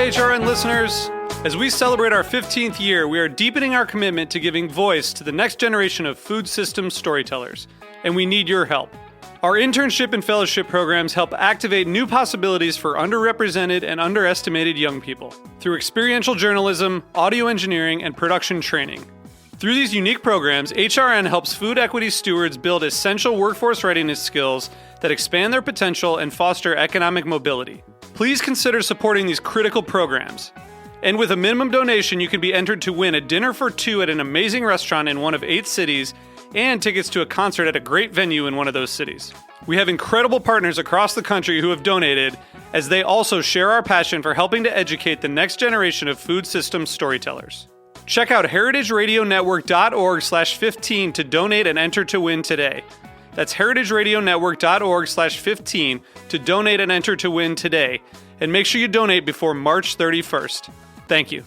HRN listeners. As we celebrate our 15th year, we are deepening our commitment to giving voice to the next generation of food systems storytellers, and we need your help. Our internship and fellowship programs help activate new possibilities for underrepresented and underestimated young people through experiential journalism, audio engineering, and production training. Through these unique programs, HRN helps food equity stewards build essential workforce readiness skills that expand their potential and foster economic mobility. Please consider supporting these critical programs. And with a minimum donation, you can be entered to win a dinner for two at an amazing restaurant in one of 8 cities and tickets to a concert at a great venue in one of those cities. We have incredible partners across the country who have donated, as they also share our passion for helping to educate the next generation of food systems storytellers. Check out heritageradionetwork.org/15 to donate and enter to win today. That's heritageradionetwork.org/15 to donate and enter to win today. And make sure you donate before March 31st. Thank you.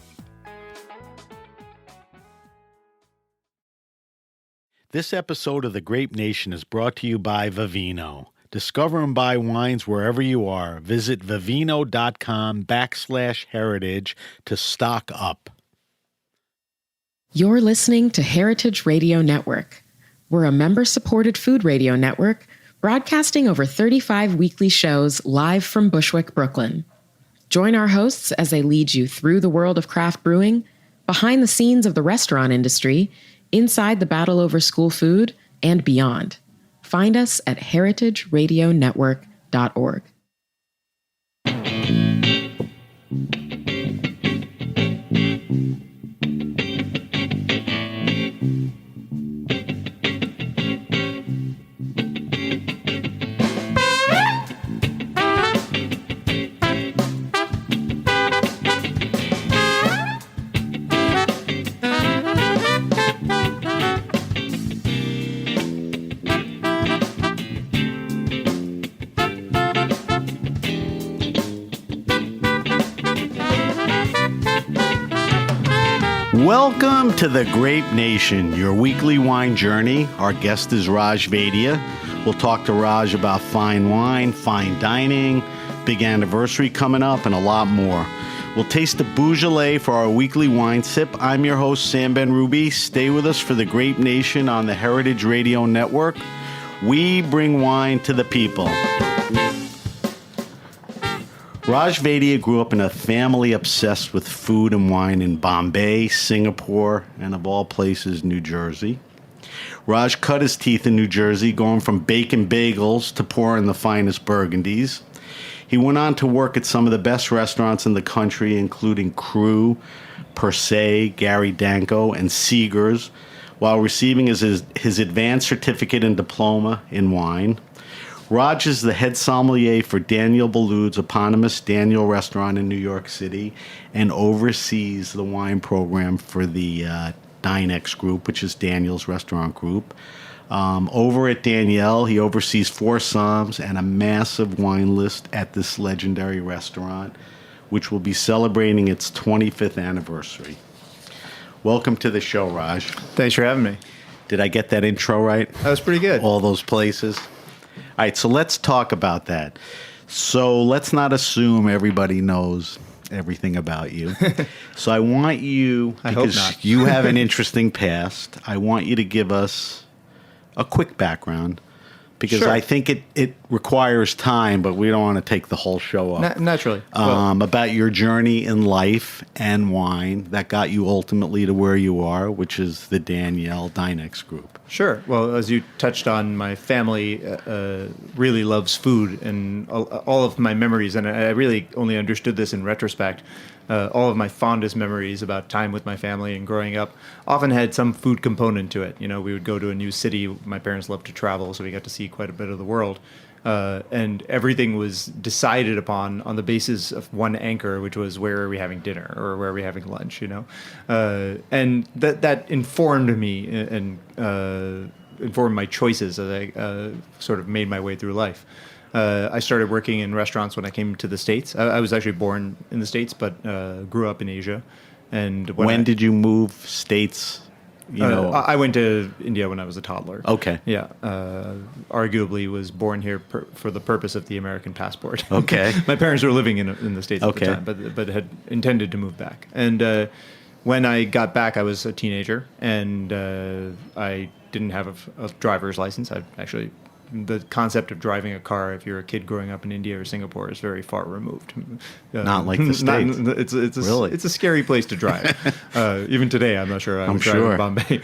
This episode of The Grape Nation is brought to you by Vivino. Discover and buy wines wherever you are. Visit vivino.com/heritage to stock up. You're listening to Heritage Radio Network. We're a member-supported food radio network broadcasting over 35 weekly shows live from Bushwick, Brooklyn. Join our hosts as they lead you through the world of craft brewing, behind the scenes of the restaurant industry, inside the battle over school food, and beyond. Find us at heritageradionetwork.org. Welcome to the Grape Nation, your weekly wine journey. Our guest is Raj Vaidya. We'll talk to Raj about fine wine, fine dining, big anniversary coming up, and a lot more. We'll taste the Beaujolais for our weekly wine sip. I'm your host, Sam Ben-Ruby. Stay with us for the Grape Nation on the Heritage Radio Network. We bring wine to the people. Raj Vaidya grew up in a family obsessed with food and wine in Bombay, Singapore, and of all places, New Jersey. Raj cut his teeth in New Jersey, going from bacon bagels to pouring the finest Burgundies. He went on to work at some of the best restaurants in the country, including Crew, Per Se, Gary Danko, and Seeger's, while receiving his advanced certificate and diploma in wine. Raj is the head sommelier for Daniel Boulud's eponymous Daniel restaurant in New York City and oversees the wine program for the Dinex group, which is Daniel's restaurant group. Over at Daniel, he oversees 4 somms and a massive wine list at this legendary restaurant, which will be celebrating its 25th anniversary. Welcome to the show, Raj. Thanks for having me. Did I get that intro right? That was pretty good. All those places. All right, so let's talk about that. So let's not assume everybody knows everything about you. So I want you, because you have an interesting past, I want you to give us a quick background, because I think it requires time, but we don't want to take the whole show up. Naturally. About your journey in life and wine that got you ultimately to where you are, which is the Daniel Dinex group. Sure. Well, as you touched on, my family really loves food, and all of my memories, and I really only understood this in retrospect, all of my fondest memories about time with my family and growing up often had some food component to it. You know, we would go to a new city. My parents loved to travel, so we got to see quite a bit of the world. And everything was decided upon on the basis of one anchor, which was where are we having dinner or where are we having lunch, you know? And that informed me and informed my choices as I sort of made my way through life. I started working in restaurants when I came to the States. I was actually born in the States, but grew up in Asia. And when did you move states? I went to India when I was a toddler. Okay. Yeah. Arguably was born here for the purpose of the American passport. Okay. My parents were living in the States at Okay. the time, but had intended to move back. And when I got back, I was a teenager, and I didn't have a driver's license. The concept of driving a car, if you're a kid growing up in India or Singapore, is very far removed. Not like the States. Really? It's a scary place to drive. Even today, I'm not sure. I'm driving sure. to Bombay.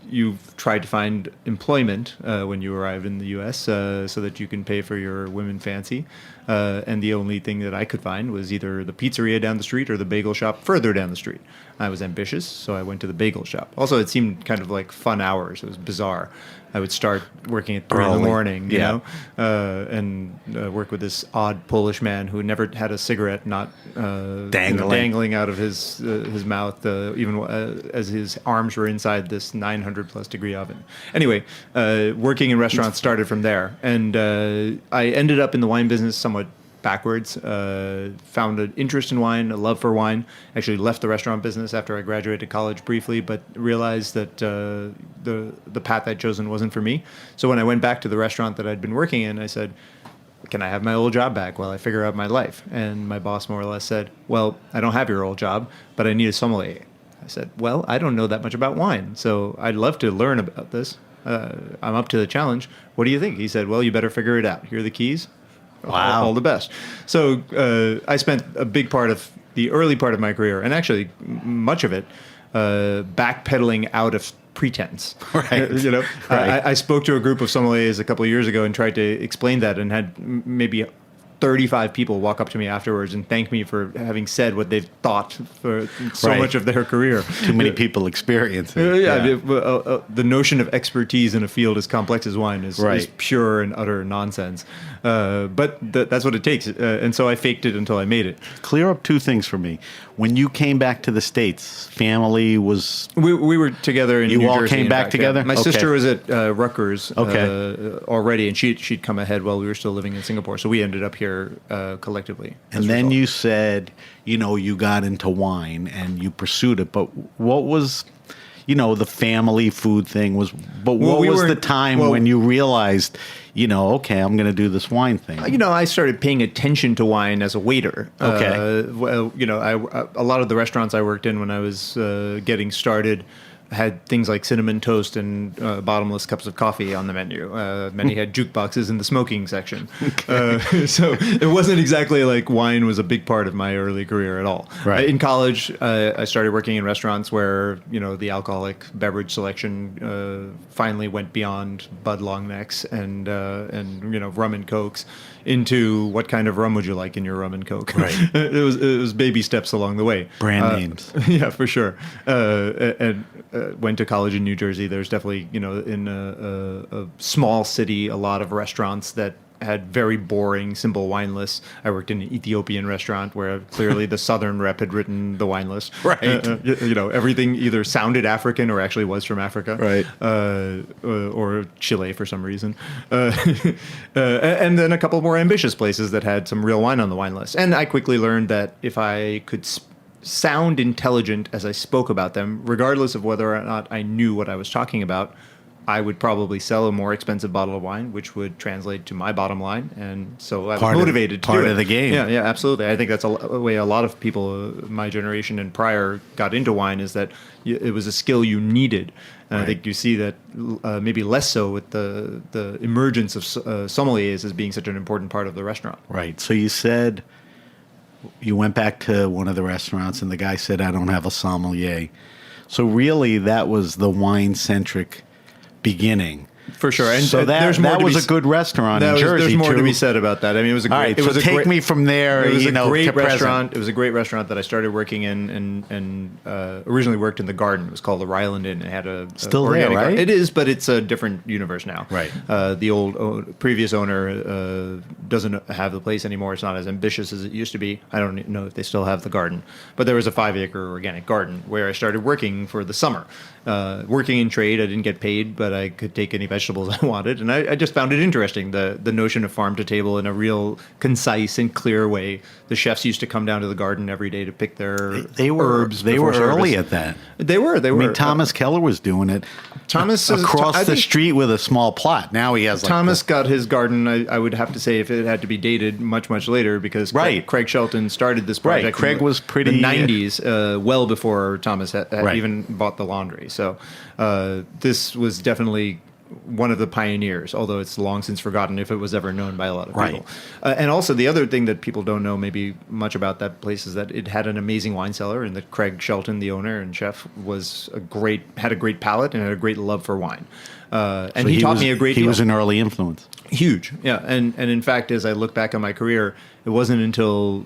You've tried to find employment when you arrived in the U.S. So that you can pay for your women fancy. And the only thing that I could find was either the pizzeria down the street or the bagel shop further down the street. I was ambitious, so I went to the bagel shop. Also, it seemed kind of like fun hours. It was bizarre. I would start working at 3 in the morning, you know, and work with this odd Polish man who never had a cigarette, not dangling out of his mouth, even as his arms were inside this 900+ degree oven. Anyway, working in restaurants started from there, and I ended up in the wine business somewhat backwards. Found an interest in wine, a love for wine. Actually left the restaurant business after I graduated college briefly, but realized that the path I'd chosen wasn't for me. So when I went back to the restaurant that I'd been working in, I said, can I have my old job back while I figure out my life? And my boss more or less said, well, I don't have your old job, but I need a sommelier. I said, well, I don't know that much about wine, so I'd love to learn about this. I'm up to the challenge. What do you think? He said, well, you better figure it out. Here are the keys. Wow. All the best. So I spent a big part of the early part of my career, and actually much of it, backpedaling out of pretense. Right. Right. I spoke to a group of sommeliers a couple of years ago and tried to explain that, and had maybe 35 people walk up to me afterwards and thank me for having said what they've thought for so much of their career. Too many people experience it. The notion of expertise in a field as complex as wine is pure and utter nonsense. But that's what it takes. And so I faked it until I made it. Clear up 2 things for me. When you came back to the States, family was... We were together in New Jersey. You all came back together? Yeah. My sister was at Rutgers Okay. Already, and she'd come ahead while we were still living in Singapore. So we ended up here collectively. And then you said, you got into wine and you pursued it. But what was... the family food thing was, but what was the time when you realized, okay, I'm going to do this wine thing? I started paying attention to wine as a waiter. Okay. A lot of the restaurants I worked in when I was getting started had things like cinnamon toast and bottomless cups of coffee on the menu. Many had jukeboxes in the smoking section. So it wasn't exactly like wine was a big part of my early career at all. Right. In college, I started working in restaurants where, the alcoholic beverage selection finally went beyond Bud Long Necks and rum and cokes into what kind of rum would you like in your rum and coke. Right. It was baby steps along the way. Brand names. Yeah, for sure. And went to college in New Jersey. There's definitely, in a small city, a lot of restaurants that had very boring, simple wine lists. I worked in an Ethiopian restaurant where clearly the Southern rep had written the wine list. Right. Everything either sounded African or actually was from Africa. Right. Or Chile for some reason. And then a couple more ambitious places that had some real wine on the wine list. And I quickly learned that if I could sound intelligent as I spoke about them, regardless of whether or not I knew what I was talking about, I would probably sell a more expensive bottle of wine, which would translate to my bottom line. And so I was motivated to do it. Part of the game. Yeah, absolutely. I think that's a way a lot of people, my generation and prior, got into wine, is that it was a skill you needed. And I think you see that maybe less so with the emergence of sommeliers as being such an important part of the restaurant. Right. So you said you went back to one of the restaurants and the guy said, I don't have a sommelier. So really that was the wine-centric beginning. For sure. And so that was a good restaurant in Jersey, There's more too. to be said about that. I mean, it was a great... All right, so take me from there, It was a great to restaurant. present. It was a great restaurant that I started working in and originally worked in the Garden. It was called the Ryland Inn. It had a... Still organic there, right? garden. It is, but it's a different universe now. Right. The old previous owner doesn't have the place anymore. It's not as ambitious as it used to be. I don't know if they still have the garden. But there was a 5-acre organic garden where I started working for the summer. Working in trade, I didn't get paid, but I could take any vegetables I wanted. And I just found it interesting, the notion of farm to table in a real concise and clear way. The chefs used to come down to the garden every day to pick their herbs. They were before early service. at that. They were. I mean, Thomas Keller was doing it. Thomas across the street with a small plot. Now he has Thomas got his garden. I would have to say, if it had to be dated, much later, because Craig Shelton started this project. Right. Craig was pretty the 90s, well before Thomas had even bought the laundry. So this was definitely one of the pioneers, although it's long since forgotten if it was ever known by a lot of people. And also the other thing that people don't know maybe much about that place is that it had an amazing wine cellar, and that Craig Shelton, the owner and chef, had a great palate and had a great love for wine. And so he taught me a great deal. He was an early influence. Huge, yeah. And in fact, as I look back on my career, it wasn't until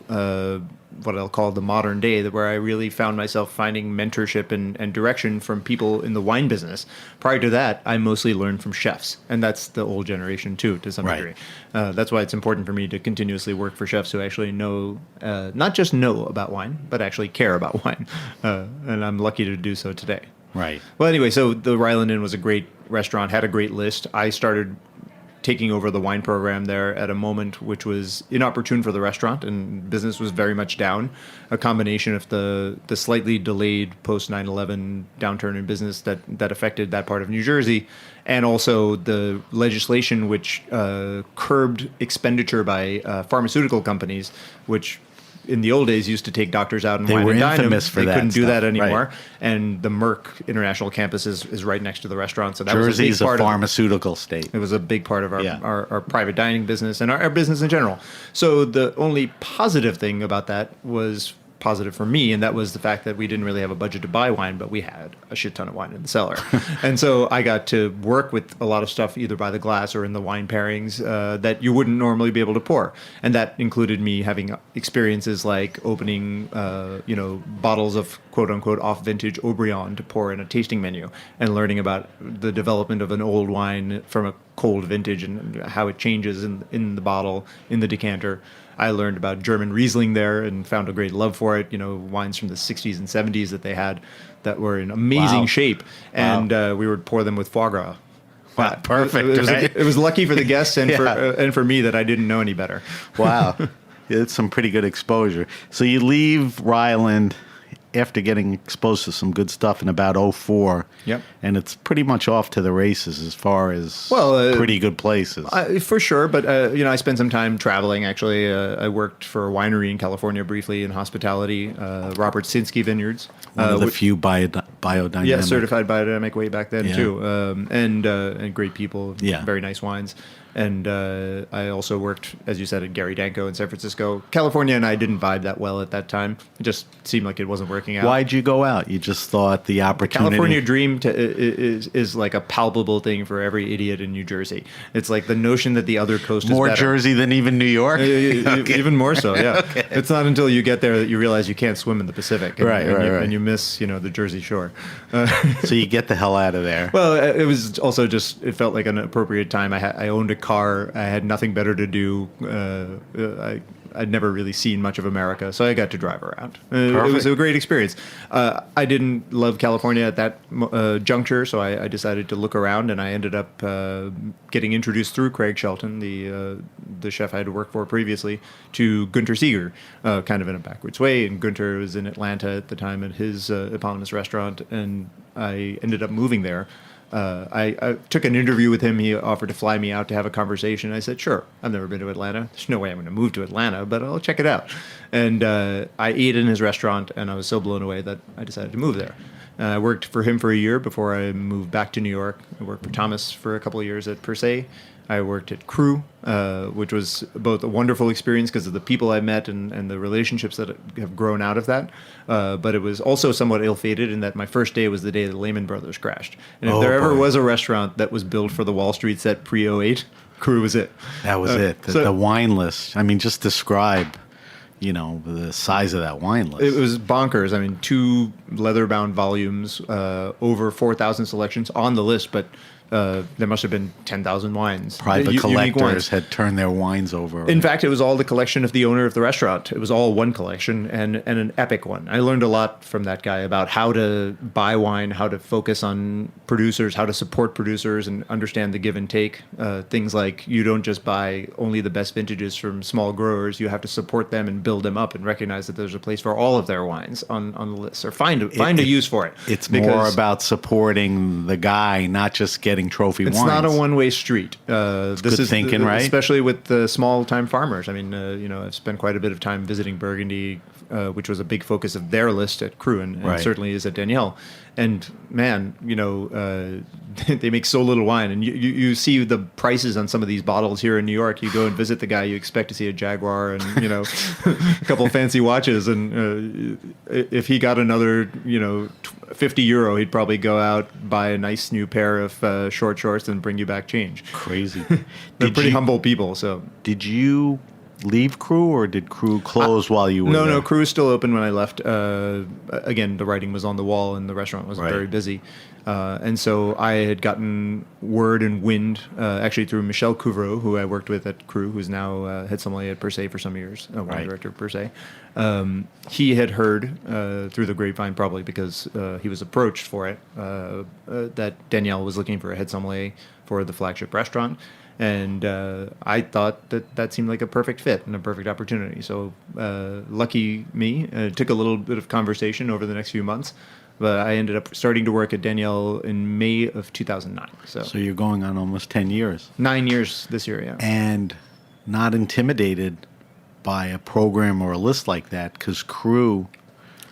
what I'll call the modern day where I really found myself finding mentorship and direction from people in the wine business. Prior to that, I mostly learned from chefs, and that's the old generation too, to some degree. That's why it's important for me to continuously work for chefs who actually know, not just know about wine, but actually care about wine. And I'm lucky to do so today. Right. Well, anyway, so the Ryland Inn was a great restaurant, had a great list. I started taking over the wine program there at a moment which was inopportune for the restaurant, and business was very much down. A combination of the slightly delayed post 9/11 downturn in business that affected that part of New Jersey, and also the legislation which curbed expenditure by pharmaceutical companies, which in the old days used to take doctors out and wine and dine them. They couldn't do that anymore. Right. And the Merck International Campus is right next to the restaurant. So that Jersey's was a big part of pharmaceutical state. It was a big part of our private dining business and our business in general. So the only positive thing about that was positive for me, and that was the fact that we didn't really have a budget to buy wine, but we had a shit ton of wine in the cellar. And so I got to work with a lot of stuff either by the glass or in the wine pairings that you wouldn't normally be able to pour. And that included me having experiences like opening bottles of quote-unquote off-vintage Aubryon to pour in a tasting menu, and learning about the development of an old wine from a cold vintage and how it changes in the bottle, in the decanter. I learned about German Riesling there and found a great love for it. Wines from the 60s and 70s that they had that were in amazing shape. And we would pour them with foie gras. Wow, perfect. It was lucky for the guests and for me that I didn't know any better. Wow. It's some pretty good exposure. So you leave Ryland after getting exposed to some good stuff in about 2004. Yep. And it's pretty much off to the races as far as pretty good places. For sure, but I spent some time traveling, actually. I worked for a winery in California briefly in hospitality, Robert Sinsky Vineyards. One of the few biodynamic. Yeah, certified biodynamic way back then, too. And great people, very nice wines. And I also worked, as you said, at Gary Danko in San Francisco. California and I didn't vibe that well at that time. It just seemed like it wasn't working out. Why'd you go out? You just thought the opportunity... California dream is like a palpable thing for every idiot in New Jersey. It's like the notion that the other coast is better. More Jersey than even New York? Even more so, yeah. Okay. It's not until you get there that you realize you can't swim in the Pacific. And you miss, the Jersey Shore. So you get the hell out of there. Well, it was also just, it felt like an appropriate time. I owned a car. I had nothing better to do. I'd never really seen much of America, so I got to drive around. It was a great experience. I didn't love California at that juncture, so I decided to look around, and I ended up getting introduced through Craig Shelton, the chef I had worked for previously, to Gunter Seeger, kind of in a backwards way. And Gunter was in Atlanta at the time at his eponymous restaurant, and I ended up moving there. I took an interview with him. He offered to fly me out to have a conversation. I said, sure. I've never been to Atlanta. There's no way I'm going to move to Atlanta, but I'll check it out. And I ate in his restaurant, and I was so blown away that I decided to move there. I worked for him for a year before I moved back to New York. I worked for Thomas for a couple of years at Per Se. I worked at Crew, which was both a wonderful experience because of the people I met and the relationships that have grown out of that. But it was also somewhat ill-fated in that my first day was the day the Lehman Brothers crashed. And if there ever was a restaurant that was built for the Wall Street set pre-08, Crew was it. That was it. The wine list. I mean, just describe, the size of that wine list. It was bonkers. I mean, 2 leather-bound volumes, over 4,000 selections on the list, but there must have been 10,000 wines. Private unique collectors wines. had turned their wines over. In fact, it was all the collection of the owner of the restaurant. It was all one collection and an epic one. I learned a lot from that guy about how to buy wine, how to focus on producers, how to support producers and understand the give and take. Things like you don't just buy only the best vintages from small growers. You have to support them and build them up and recognize that there's a place for all of their wines on the list, or find a use for it. It's more about supporting the guy, not just getting trophy wines. It's not a one-way street. This good is thinking, right? Especially with the small-time farmers. I mean, I've spent quite a bit of time visiting Burgundy, which was a big focus of their list at Cru, and Right. certainly is at Daniel. And man, they make so little wine, and you see the prices on some of these bottles here in New York. You go and visit the guy, you expect to see a Jaguar and a couple fancy watches, and if he got another €50, he'd probably go out, buy a nice new pair of short shorts, and bring you back change. Crazy. They're pretty humble people. So Did you leave Cru, or did Cru close while you were there? No, Cru was still open when I left. Again, the writing was on the wall, and the restaurant was Right. very busy. And so I had gotten word and wind, actually through Michel Couvreau, who I worked with at Cru, who's now Head Sommelier at Per Se for some years, wine Right. director at Per Se. He had heard through the grapevine, probably because he was approached for it, that Danielle was looking for a Head Sommelier for the flagship restaurant. And I thought that seemed like a perfect fit and a perfect opportunity. So lucky me. It took a little bit of conversation over the next few months, but I ended up starting to work at Danielle in May of 2009. So you're going on almost 10 years. 9 years this year, yeah. And not intimidated by a program or a list like that, because Cru...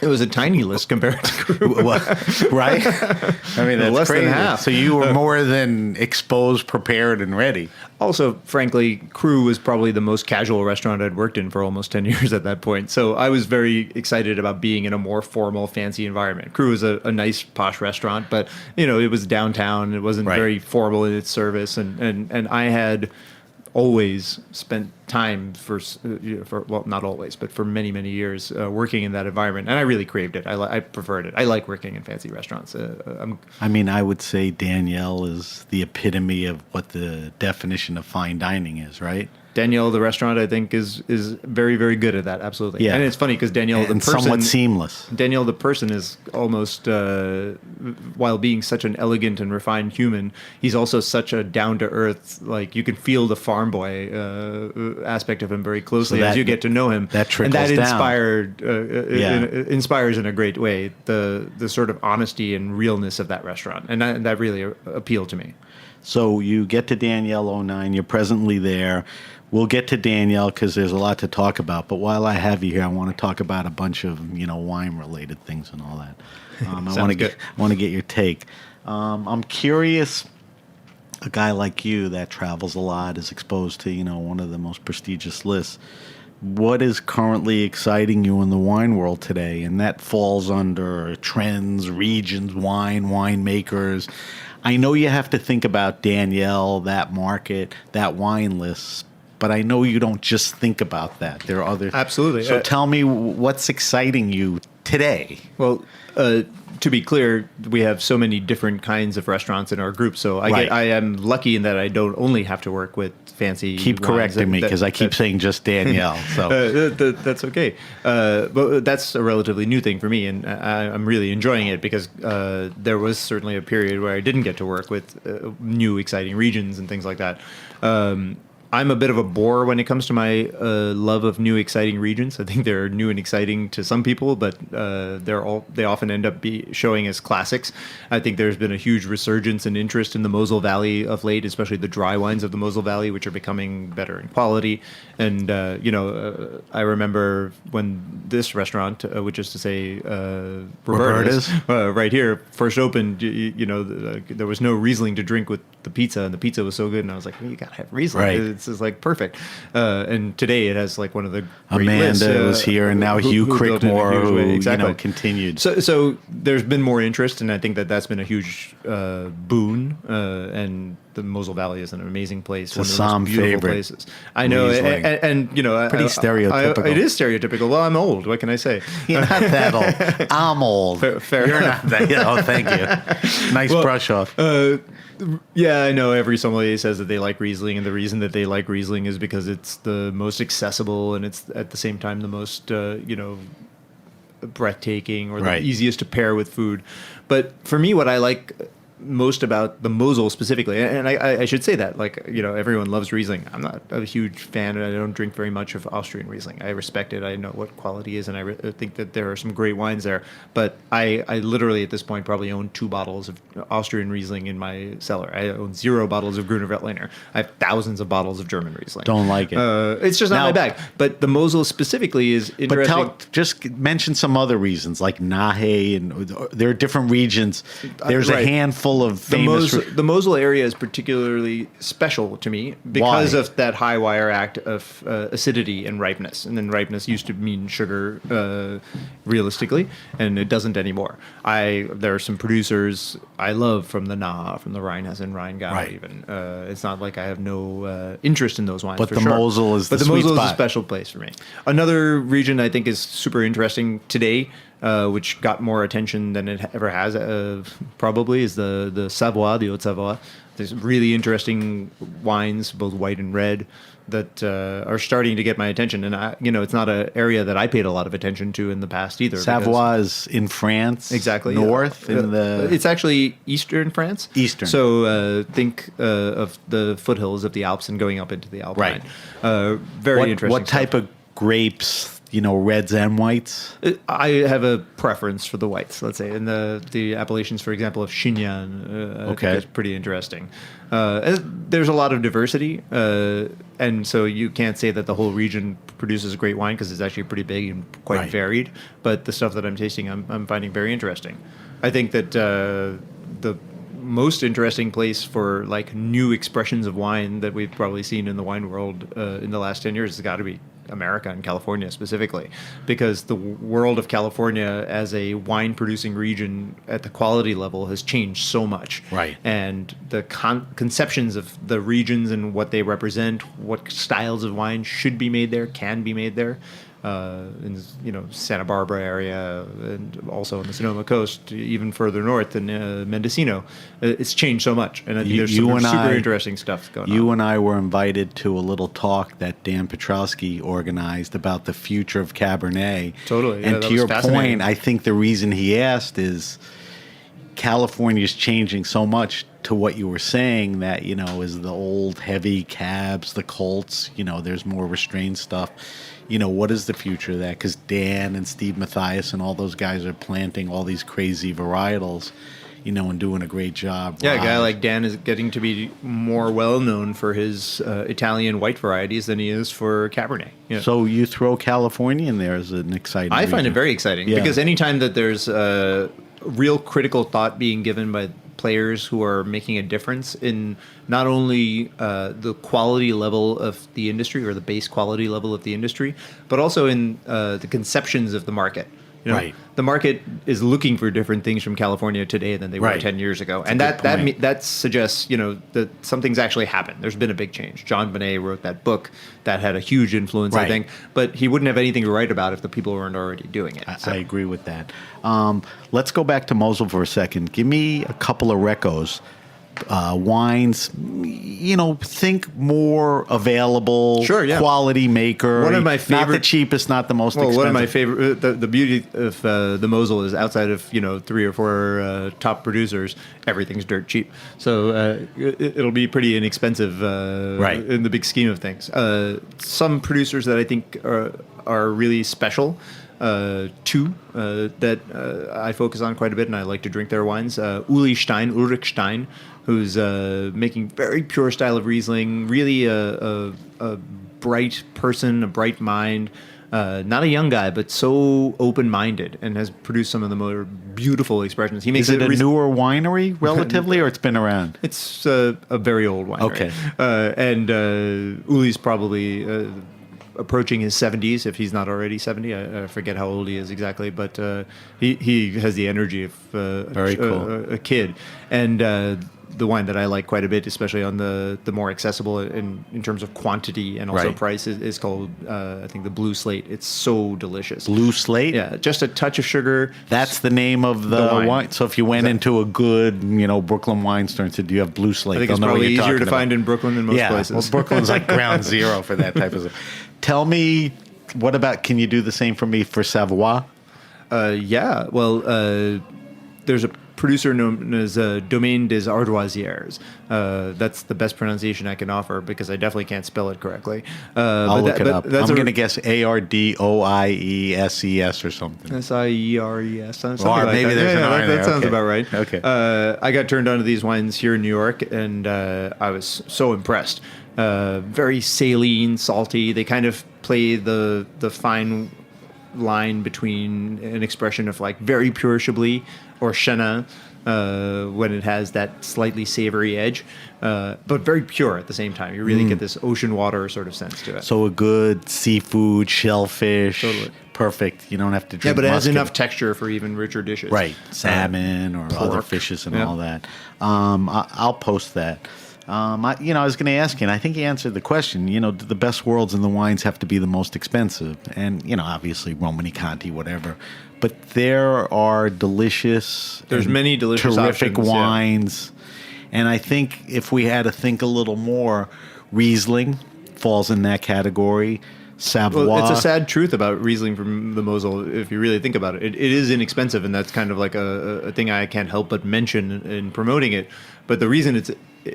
It was a tiny list compared to Cru. Right? I mean, that's Less than crazy. half. So you were more than exposed, prepared, and ready. Also, frankly, Cru was probably the most casual restaurant I'd worked in for almost 10 years at that point. So I was very excited about being in a more formal, fancy environment. Cru was a nice, posh restaurant, but, it was downtown. It wasn't Right. very formal in its service. And I had always spent time for well, not always, but for many, many years working in that environment. And I really craved it. I preferred it. I like working in fancy restaurants. I would say Danielle is the epitome of what the definition of fine dining is, right? Danielle, the restaurant, I think, is very, very good at that. Absolutely. Yeah. And it's funny because Danielle, the And person, somewhat seamless. Danielle, the person, is almost, while being such an elegant and refined human, he's also such a down-to-earth, like, you can feel the farm boy aspect of him very closely as you get to know him. That trickles and that down. inspires in a great way the sort of honesty and realness of that restaurant. And that really appealed to me. So you get to Danielle 09. You're presently there. We'll get to Danielle because there's a lot to talk about. But while I have you here, I want to talk about a bunch of wine-related things and all that. I want to get your take. I'm curious. A guy like you that travels a lot, is exposed to one of the most prestigious lists. What is currently exciting you in the wine world today? And that falls under trends, regions, winemakers. I know you have to think about Danielle, that market, that wine list, but I know you don't just think about that. There are other... Absolutely. So tell me what's exciting you today. Well, to be clear, we have so many different kinds of restaurants in our group, so I am lucky in that I don't only have to work with fancy Keep wines. correcting me because I keep saying just Danielle. So that's okay. But that's a relatively new thing for me, and I'm really enjoying it because there was certainly a period where I didn't get to work with new, exciting regions and things like that. I'm a bit of a bore when it comes to my love of new, exciting regions. I think they're new and exciting to some people, but they often end up showing as classics. I think there's been a huge resurgence in interest in the Moselle Valley of late, especially the dry wines of the Moselle Valley, which are becoming better in quality. And I remember when this restaurant, which is to say Roberta's, right here, first opened. There was no Riesling to drink with the pizza, and the pizza was so good, and I was like, well, you gotta have Riesling. Right. It's just like perfect. And today it has like one of the great lists. Amanda was here, and now Hugh Crickmore, who continued. So there's been more interest, and I think that's been a huge boon. And the Moselle Valley is an amazing place. It's a Somm favorite. Places. I know, and pretty stereotypical. It is stereotypical. Well, I'm old. What can I say? You're not that old. I'm old. Fair You're enough. not that. Thank you. Nice brush off. Yeah, I know every sommelier says that they like Riesling, and the reason that they like Riesling is because it's the most accessible and it's at the same time the most, breathtaking or the easiest to pair with food. But for me, what I like most about the Mosel specifically, and I should say that, like, everyone loves Riesling. I'm not a huge fan, and I don't drink very much of Austrian Riesling. I respect it. I know what quality is, and I think that there are some great wines there. But I literally at this point probably own 2 bottles of Austrian Riesling in my cellar. I own 0 bottles of Gruner Veltliner. I have thousands of bottles of German Riesling. Don't like it. It's just not my bag. But the Mosel specifically is interesting. But just mention some other reasons, like Nahe, and there are different regions. There's a handful of famous. The Mosel area is particularly special to me because of that high wire act of acidity and ripeness. And then ripeness used to mean sugar, realistically, and it doesn't anymore. There are some producers I love from the Nahe, from the Rheinhessen, Rheingau even. It's not like I have no interest in those wines. But the Mosel is the sweet spot. Mosel is a special place for me. Another region I think is super interesting today, which got more attention than it ever has, probably, is the Savoie, the Haute-Savoie. There's really interesting wines, both white and red, that are starting to get my attention. And, it's not an area that I paid a lot of attention to in the past either. Savoie is in France? Exactly. North? It's actually eastern France. Eastern. So think of the foothills of the Alps and going up into the Alpine. Very interesting What type of grapes? Reds and whites? I have a preference for the whites, let's say. And the appellations, for example, of Chignan, I think is pretty interesting. There's a lot of diversity, and so you can't say that the whole region produces great wine because it's actually pretty big and quite varied. But the stuff that I'm tasting, I'm finding very interesting. I think that the most interesting place for like new expressions of wine that we've probably seen in the wine world in the last 10 years has got to be America and California specifically, because the world of California as a wine producing region at the quality level has changed so much. Right. And the conceptions of the regions and what they represent, what styles of wine should be made there, can be made there. In Santa Barbara area, and also on the Sonoma coast, even further north in Mendocino, it's changed so much, and I think there's some super interesting stuff going on. You and I were invited to a little talk that Dan Petrowski organized about the future of Cabernet. Totally, and to your point, I think the reason he asked is California is changing so much. To what you were saying, that is the old heavy cabs, the Colts. There's more restrained stuff. What is the future of that? Because Dan and Steve Mathias and all those guys are planting all these crazy varietals, and doing a great job. Yeah, a guy like Dan is getting to be more well known for his Italian white varieties than he is for Cabernet. Yeah. So you throw California in there as an exciting region. find it very exciting because anytime that there's real critical thought being given by players who are making a difference in not only the quality level of the industry or the base quality level of the industry, but also in the conceptions of the market. Right. The market is looking for different things from California today than they were 10 years ago. And that suggests, that something's actually happened. There's been a big change. John Bonet wrote that book that had a huge influence, I think. But he wouldn't have anything to write about if the people weren't already doing it. I agree with that. Let's go back to Mosel for a second. Give me a couple of recos. Wines, think more available, quality maker. One of my favorite, not the cheapest, not the most expensive. One of my favorite. The beauty of the Mosel is outside of 3 or 4 top producers, everything's dirt cheap. So it'll be pretty inexpensive, in the big scheme of things. Some producers that I think are really special. 2 that I focus on quite a bit, and I like to drink their wines. Ulrich Stein, who's making very pure style of Riesling, really a bright person, a bright mind, not a young guy, but so open-minded, and has produced some of the more beautiful expressions. He makes Is it a newer winery, relatively, or it's been around? It's a very old winery. Okay. And Uli's probably approaching his 70s, if he's not already 70. I forget how old he is exactly, but he has the energy of Very cool. a kid. And the wine that I like quite a bit, especially on the more accessible in terms of quantity and also Right. price, is called, I think, the Blue Slate. It's so delicious. Blue Slate? Yeah, just a touch of sugar. That's the name of the wine. wine. So if you went into a good, Brooklyn wine store and said, "Do you have Blue Slate?" I think they'll it's know what probably you're easier to talking find about. in Brooklyn than most Yeah, places. well, Brooklyn's like ground zero for that type of stuff. Tell me, what about? Can you do the same for me for Savoie? Yeah, well, there's a producer known as Domaine des Ardoisières. That's the best pronunciation I can offer because I definitely can't spell it correctly. I'll look it up. I'm That's going to guess Ardioies or something. Sières. Something Or like maybe that. there's an R that there. sounds Okay. about right. Okay. I got turned on to these wines here in New York, and I was so impressed. Very saline, salty. They kind of play the fine line between an expression of like very pure Chablis or Chenin when it has that slightly savory edge, but very pure at the same time. You really get this ocean water sort of sense to it. So a good seafood, shellfish, Totally. perfect. You don't have to drink. Yeah, but it has muscat. enough texture for even richer dishes. Right, salmon or other pork. fishes and Yeah. all that. I'll post that. I was going to ask you, and I think you answered the question. Do the best worlds in the wines have to be the most expensive? And obviously Romani Conti, whatever. But there are delicious. There's and many delicious terrific options, yeah. wines, and I think if we had to think a little more, Riesling falls in that category. Savoie. Well, it's a sad truth about Riesling from the Mosel, if you really think about it. It is inexpensive, and that's kind of like a thing I can't help but mention in promoting it. But the reason it's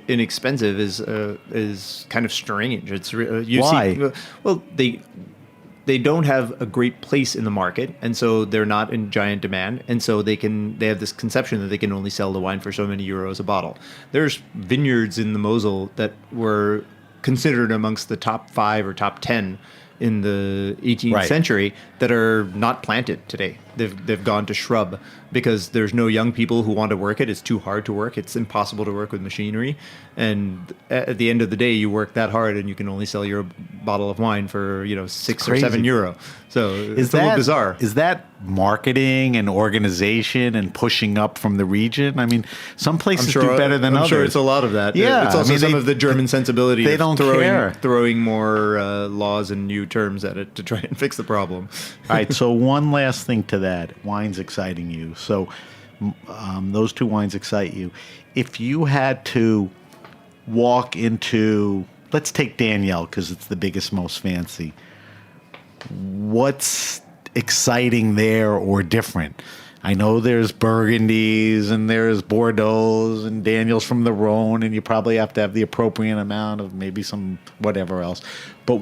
inexpensive is kind of strange. It's Why? Well, they don't have a great place in the market, and so they're not in giant demand, and so they have this conception that they can only sell the wine for so many euros a bottle. There's vineyards in the Mosel that were considered amongst the top 5 or top 10 in the 18th Right. century that are not planted today. They've gone to shrub because there's no young people who want to work it. It's too hard to work. It's impossible to work with machinery. And at the end of the day, you work that hard and you can only sell your bottle of wine for, 6 or 7 crazy. euro. So it's a little bizarre. Is that marketing and organization and pushing up from the region? I mean, some places do better than others. I'm sure it's a lot of that. Yeah, It's also I mean, some of the German sensibility they of don't care. throwing more laws and new terms at it to try and fix the problem. All right, so one last thing to that. Wine's exciting you. So those two wines excite you. If you had to walk into, let's take Danielle because it's the biggest, most fancy. What's exciting there or different? I know there's Burgundies and there's Bordeaux and Daniel's from the Rhone, and you probably have to have the appropriate amount of maybe some whatever else. But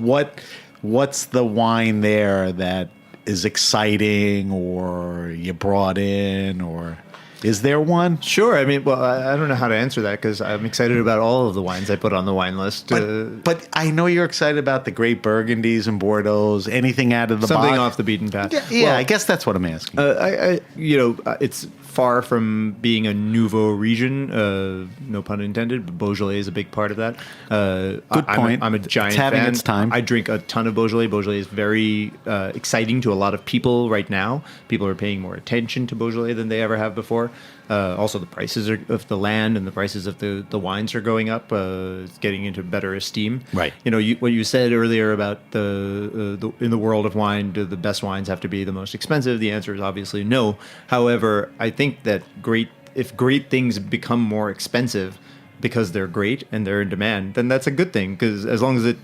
what's the wine there that is exciting or you brought in, or is there one? Sure. I mean, well, I don't know how to answer that because I'm excited about all of the wines I put on the wine list. But I know you're excited about the great Burgundies and Bordeaux. Anything out of the Something box? off the beaten path. Yeah, Well, I guess that's what I'm asking. It's far from being a nouveau region, no pun intended, but Beaujolais is a big part of that. Good point. I'm a giant It's having fan. its time. I drink a ton of Beaujolais. Beaujolais is very exciting to a lot of people right now. People are paying more attention to Beaujolais than they ever have before. Also, the prices of the land and the prices of the wines are going up. It's getting into better esteem. Right. What you said earlier about in the world of wine, do the best wines have to be the most expensive? The answer is obviously no. However, I think that if great things become more expensive because they're great and they're in demand, then that's a good thing. Because as long as it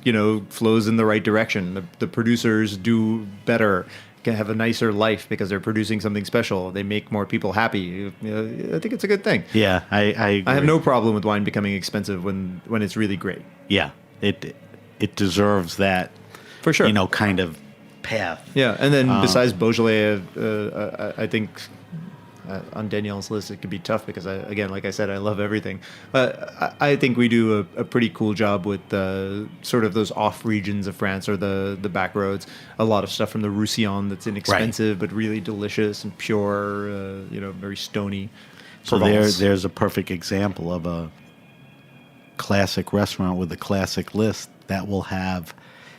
flows in the right direction, the producers do better, can have a nicer life because they're producing something special. They make more people happy. I think it's a good thing. Yeah, I agree. I have no problem with wine becoming expensive when it's really great. Yeah, it deserves that, For sure. kind of path. Yeah, and then besides Beaujolais, I think on Danielle's list it could be tough because like I said, I love everything. I think we do a pretty cool job with sort of those off regions of France or the back roads. A lot of stuff from the Roussillon that's inexpensive but really delicious and pure. Very stony. So Provence. there's a perfect example of a classic restaurant with a classic list that will have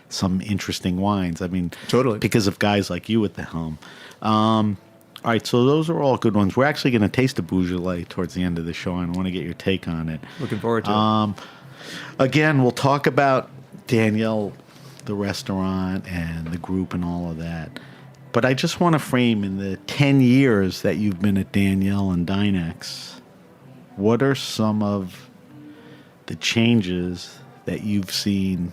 some interesting wines. I mean, Totally. because of guys like you at the helm. All right, so those are all good ones. We're actually going to taste a Beaujolais towards the end of the show, and I want to get your take on it. Looking forward to it. Again, we'll talk about Daniel, the restaurant, and the group and all of that. But I just want to frame in the 10 years that you've been at Daniel and Dinex, what are some of the changes that you've seen,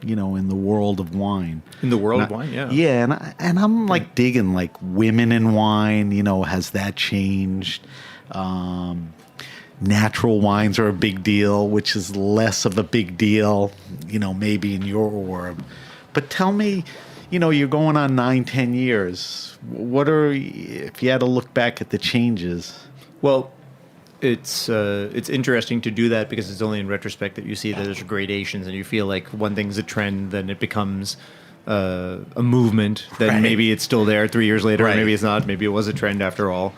in the world of wine? In the world of wine, yeah. Yeah, and I'm like digging like women in wine, has that changed? Natural wines are a big deal, which is less of a big deal, maybe in your orb. But tell me, you're going on 9-10 years. What are, if you had to look back at the changes? Well, it's interesting to do that because it's only in retrospect that you see that there's gradations, and you feel like one thing's a trend, then it becomes a movement. Then Right. maybe it's still there 3 years later, Right. or maybe it's not. Maybe it was a trend after all.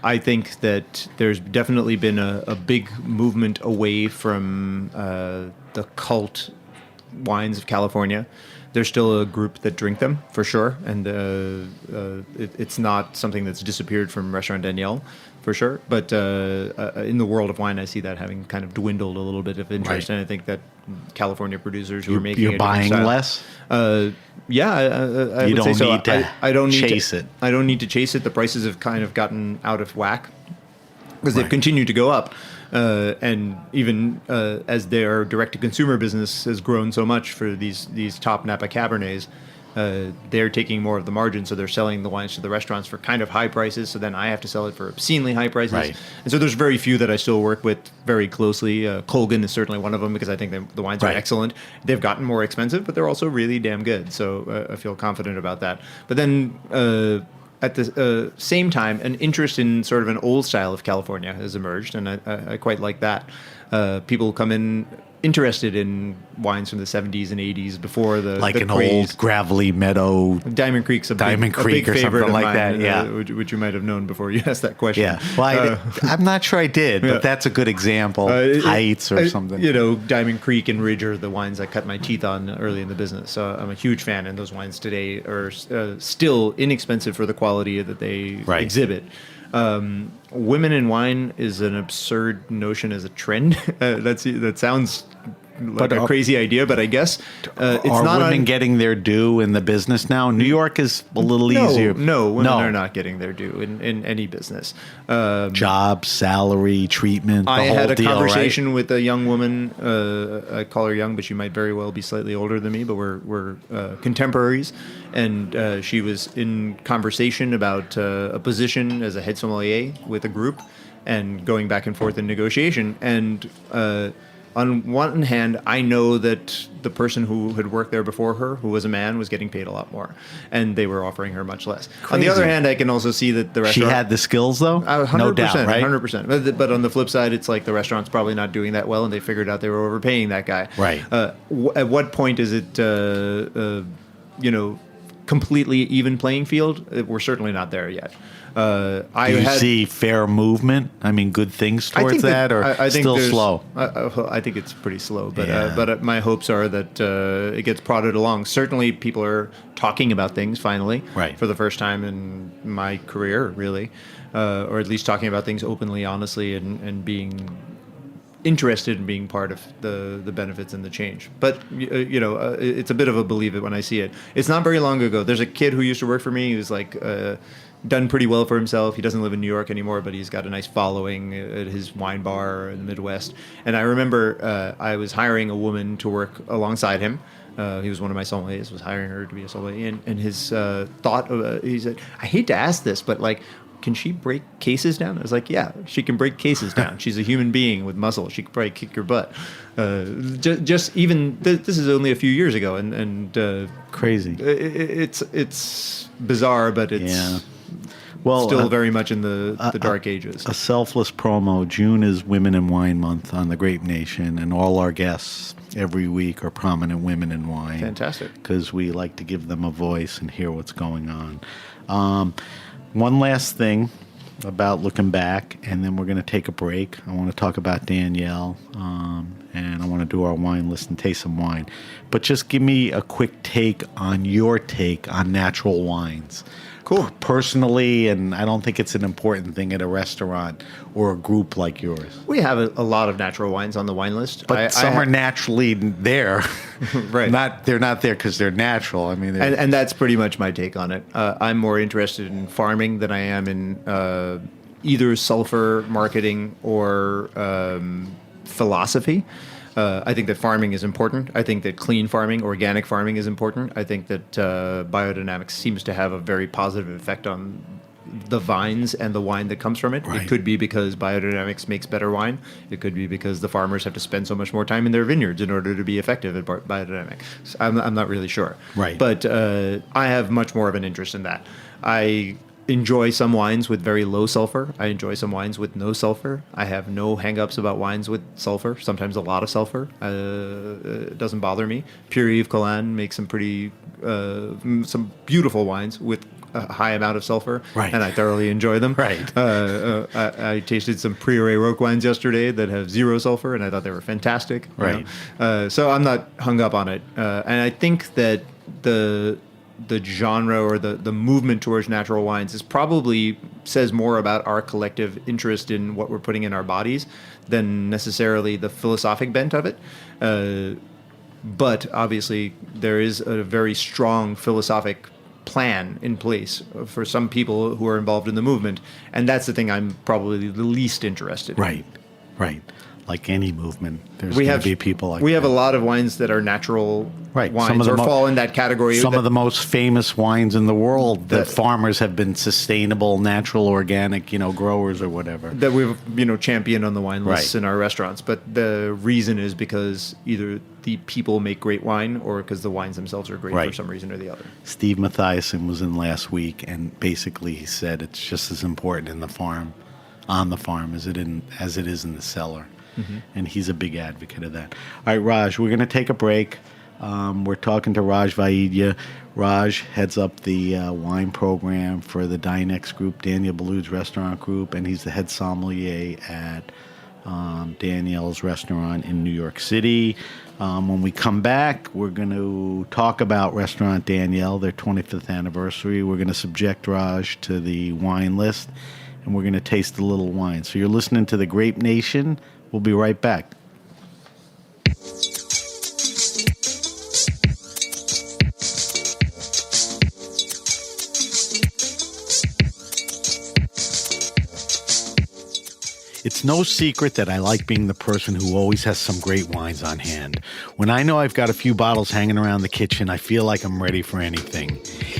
I think that there's definitely been a big movement away from the cult wines of California. There's still a group that drink them, for sure, and it's not something that's disappeared from Restaurant Daniel, for sure. But in the world of wine, I see that having kind of dwindled a little bit of interest, Right. and I think that California producers who are making You're a different buying style- less? Yeah, I You would say don't so. need to I don't need chase to, it. I don't need to chase it. The prices have kind of gotten out of whack because they've Right. continued to go up. And even as their direct-to-consumer business has grown so much for these top Napa Cabernets, they're taking more of the margin, so they're selling the wines to the restaurants for kind of high prices. So then I have to sell it for obscenely high prices. Right. And so there's very few that I still work with very closely. Colgan is certainly one of them because I think the wines are Right. excellent. They've gotten more expensive, but they're also really damn good. So I feel confident about that. But then at the same time, an interest in sort of an old style of California has emerged, and I quite like that. People come in interested in wines from the 70s and 80s before the Like the an craze. old gravelly meadow. Diamond Creek's a Diamond big Creek or favorite something of like mine, that, yeah. which you might have known before you asked that question. Yeah. Well, I'm not sure I did, yeah. but that's a good example. Heights or something. Diamond Creek and Ridge are the wines I cut my teeth on early in the business. So I'm a huge fan, and those wines today are still inexpensive for the quality that they Right. exhibit. Women in wine is an absurd notion as a trend. That sounds like But a crazy idea, but I guess it's are not women getting their due in the business now? New York is a little no, easier. No, women are not getting their due in any business. Job, salary, treatment. The I whole had a deal, conversation with a young woman. I call her young, but she might very well be slightly older than me. But we're contemporaries, and she was in conversation about a position as a head sommelier with a group, and going back and forth in negotiation. And on one hand, I know that the person who had worked there before her, who was a man, was getting paid a lot more, and they were offering her much less. On the Crazy. other hand, I can also see that the Right? She restaurant had the skills, though? 100%, No doubt, right? 100%. But on the flip side, it's like the restaurant's probably not doing that well, and they figured out they were overpaying that guy. Right. At what point is it, completely even playing field? We're certainly not there yet. Do you see fair movement? I mean, good things towards that, or I think still there's- slow? I think it's pretty slow, but Yeah. my hopes are that it gets prodded along. Certainly, people are talking about things finally, Right. for the first time in my career, really, or at least talking about things openly, honestly, and being interested in being part of the benefits and the change. But it's a bit of a believe it when I see it. It's not very long ago. There's a kid who used to work for me who's like done pretty well for himself. He doesn't live in New York anymore, but he's got a nice following at his wine bar in the Midwest. And I remember I was hiring a woman to work alongside him. He was one of my sommeliers, was hiring her to be a sommelier. And his thought, he said, I hate to ask this, but like, can she break cases down? I was like, yeah, she can break cases down. She's a human being with muscle. She could probably kick your butt. Just even, this is only a few years ago. And Crazy. it's bizarre, but it's Yeah. Well, still very much in the dark ages. A selfless promo. June is Women in Wine Month on the Grape Nation, and all our guests every week are prominent women in wine. Fantastic. Because we like to give them a voice and hear what's going on. One last thing about looking back, and then we're going to take a break. I want to talk about Danielle and I want to do our wine list and taste some wine. But just give me a quick take on your take on natural wines. Cool. Personally, and I don't think it's an important thing at a restaurant or a group like yours. We have a lot of natural wines on the wine list. But some are naturally there. Right. They're not there because they're natural. I mean, and that's pretty much my take on it. I'm more interested in farming than I am in either sulfur marketing or philosophy. I think that farming is important. I think that clean farming, organic farming is important. I think that biodynamics seems to have a very positive effect on the vines and the wine that comes from it. Right. It could be because biodynamics makes better wine. It could be because the farmers have to spend so much more time in their vineyards in order to be effective at biodynamics. I'm not really sure. Right. But I have much more of an interest in that. I enjoy some wines with very low sulfur. I enjoy some wines with no sulfur. I have no hang-ups about wines with sulfur, sometimes a lot of sulfur. It doesn't bother me. Pure-Yves Colin makes some pretty, some beautiful wines with a high amount of sulfur, right. and I thoroughly enjoy them. Right. I tasted some Prieuré Roque wines yesterday that have 0 sulfur, and I thought they were fantastic. Right. So I'm not hung up on it. And I think that the genre or the movement towards natural wines is probably says more about our collective interest in what we're putting in our bodies than necessarily the philosophic bent of it. But obviously there is a very strong philosophic plan in place for some people who are involved in the movement. And that's the thing I'm probably the least interested in. Right. Like any movement, there's going to be people like that. We have a lot of wines that are natural wines or fall in that category. Some of the most famous wines in the world that farmers have been sustainable, natural, organic, growers or whatever. That we've, championed on the wine lists in our restaurants. But the reason is because either the people make great wine or because the wines themselves are great for some reason or the other. Steve Mathiasen was in last week, and basically he said it's just as important on the farm as it is in the cellar. Mm-hmm. And he's a big advocate of that. All right, Raj, we're going to take a break. We're talking to Raj Vaidya. Raj heads up the wine program for the Dynex Group, Daniel Boulud's restaurant group, and he's the head sommelier at Daniel's restaurant in New York City. When we come back, we're going to talk about Restaurant Daniel, their 25th anniversary. We're going to subject Raj to the wine list, and we're going to taste the little wine. So you're listening to The Grape Nation. We'll be right back. It's no secret that I like being the person who always has some great wines on hand. When I know I've got a few bottles hanging around the kitchen, I feel like I'm ready for anything.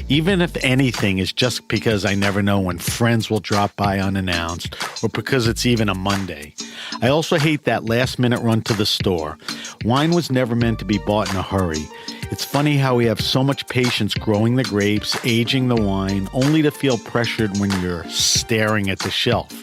Even if anything is just because I never know when friends will drop by unannounced or because it's even a Monday. I also hate that last-minute run to the store. Wine was never meant to be bought in a hurry. It's funny how we have so much patience growing the grapes, aging the wine, only to feel pressured when you're staring at the shelf.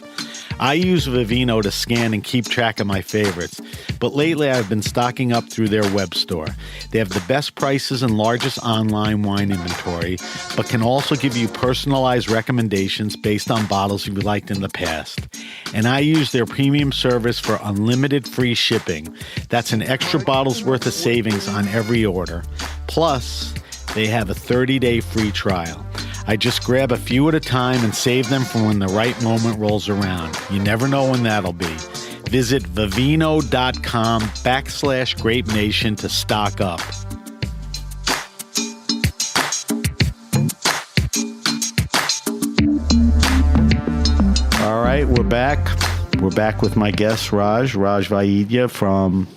I use Vivino to scan and keep track of my favorites, but lately I've been stocking up through their web store. They have the best prices and largest online wine inventory, but can also give you personalized recommendations based on bottles you've liked in the past. And I use their premium service for unlimited free shipping. That's an extra bottle's worth of savings on every order. Plus, they have a 30-day free trial. I just grab a few at a time and save them for when the right moment rolls around. You never know when that'll be. Visit vivino.com/Grape Nation to stock up. All right, we're back. We're back with my guest, Raj Vaidya from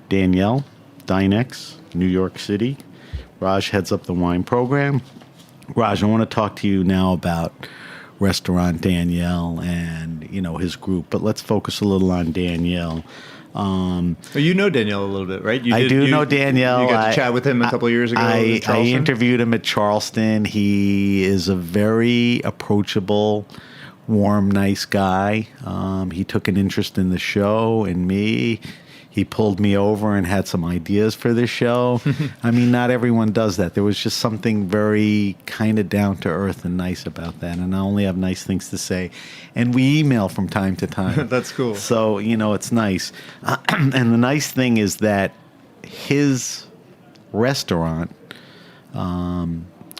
Daniel, Dynex, New York City. Raj heads up the wine program. Raj, I want to talk to you now about Restaurant Daniel and, his group, but let's focus a little on Daniel. You know Daniel a little bit, right? I do know Daniel. You got to chat with him a couple of years ago. I interviewed him at Charleston. He is a very approachable, warm, nice guy. He took an interest in the show and me. He pulled me over and had some ideas for this show. I mean, not everyone does that. There was just something very kind of down to earth and nice about that. And I only have nice things to say. And we email from time to time. That's cool. So, it's nice. And the nice thing is that his restaurant,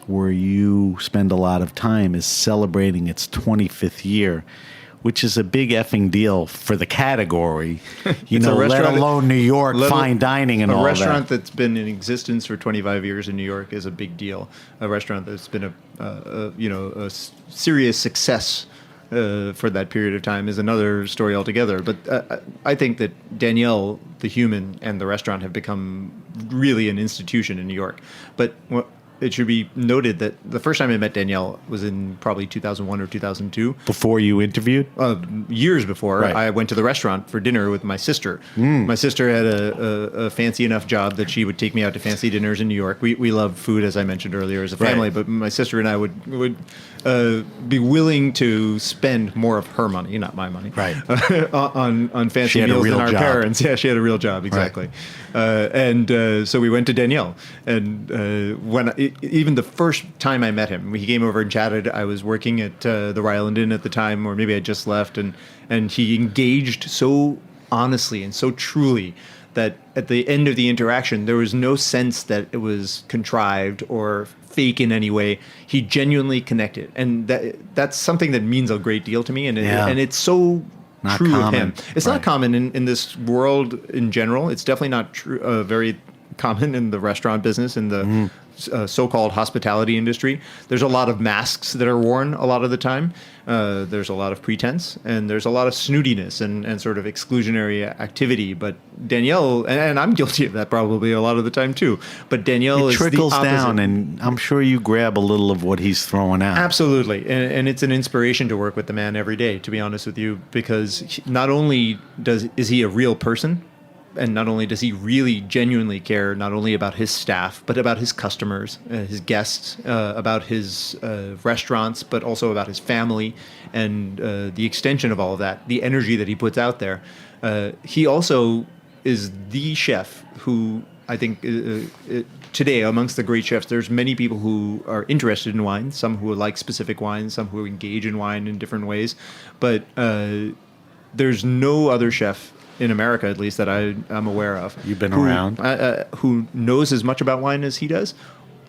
where you spend a lot of time, is celebrating its 25th year, which is a big effing deal for the category, let alone New York fine dining and all that. A restaurant that's been in existence for 25 years in New York is a big deal. A restaurant that's been a serious success for that period of time is another story altogether. But I think that Daniel, the human, and the restaurant have become really an institution in New York. But it should be noted that the first time I met Danielle was in probably 2001 or 2002. Before you interviewed? Years before. Right. I went to the restaurant for dinner with my sister. My sister had a fancy enough job that she would take me out to fancy dinners in New York. We love food, as I mentioned earlier, as a family, but my sister and I would be willing to spend more of her money, not my money, right. on fancy meals than our parents. Yeah, she had a real job, exactly. Right. So we went to Danielle, and even the first time I met him, he came over and chatted. I was working at the Ryland Inn at the time, or maybe I just left, and he engaged so honestly and so truly that at the end of the interaction, there was no sense that it was contrived or fake in any way. He genuinely connected, and that's something that means a great deal to me, and it's so not true common. of him. It's not common in this world in general. It's definitely not very common in the restaurant business, in the so-called hospitality industry. There's a lot of masks that are worn a lot of the time. There's a lot of pretense, and there's a lot of snootiness and sort of exclusionary activity. But Danielle, and I'm guilty of that probably a lot of the time too, but Danielle is the opposite. It trickles down, and I'm sure you grab a little of what he's throwing out. Absolutely. And it's an inspiration to work with the man every day, to be honest with you, because not only is he a real person, and not only does he really genuinely care not only about his staff, but about his customers, his guests, about his restaurants, but also about his family and the extension of all of that, the energy that he puts out there. He also is the chef who I think today, amongst the great chefs, there's many people who are interested in wine, some who like specific wines, some who engage in wine in different ways. But there's no other chef in America, at least, that I'm aware of. You've been around. Who knows as much about wine as he does,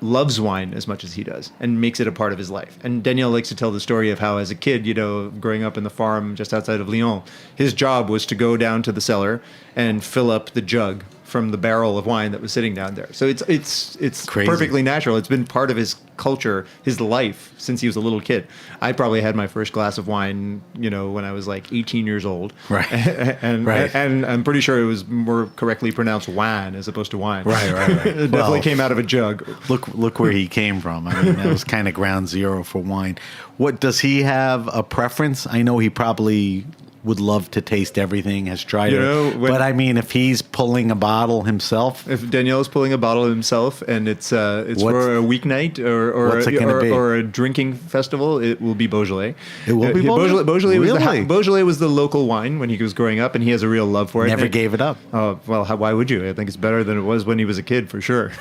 loves wine as much as he does, and makes it a part of his life. And Daniel likes to tell the story of how, as a kid, growing up in the farm just outside of Lyon, his job was to go down to the cellar and fill up the jug from the barrel of wine that was sitting down there. So it's crazy. Perfectly natural. It's been part of his culture, his life, since he was a little kid. I probably had my first glass of wine, when I was like 18 years old. Right. and I'm pretty sure it was more correctly pronounced wine as opposed to wine. Right. It definitely came out of a jug. Look where he came from. I mean, that was kind of ground zero for wine. What, does he have a preference? I know he probably would love to taste everything, has tried it. But I mean, if he's pulling a bottle himself, if Daniel's pulling a bottle himself, and it's for a weeknight or a drinking festival, it will be Beaujolais. It will be Beaujolais. Beaujolais was the local wine when he was growing up, and he has a real love for it. Never gave it up. Oh well, why would you? I think it's better than it was when he was a kid, for sure.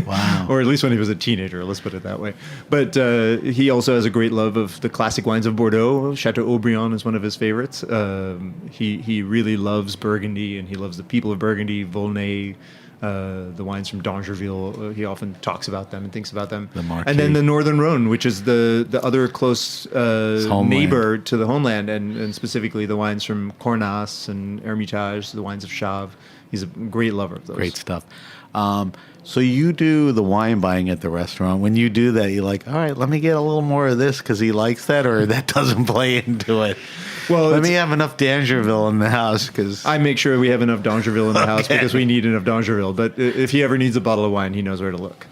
Wow. Or at least when he was a teenager. Let's put it that way. But he also has a great love of the classic wines of Bordeaux. Chateau Haut-Briand is one of his favorites. He really loves Burgundy, and he loves the people of Burgundy, Volnay, the wines from Dangerville. He often talks about them and thinks about them. And then the Northern Rhone, which is the other close neighbor to the homeland, and specifically the wines from Cornas and Hermitage, the wines of Chave. He's a great lover of those. Great stuff. So you do the wine buying at the restaurant. When you do that, you're like, all right, let me get a little more of this because he likes that, or that doesn't play into it? Well, let me have enough Dangerville in the house, because I make sure we have enough Dangerville in the house because we need enough Dangerville. But if he ever needs a bottle of wine, he knows where to look.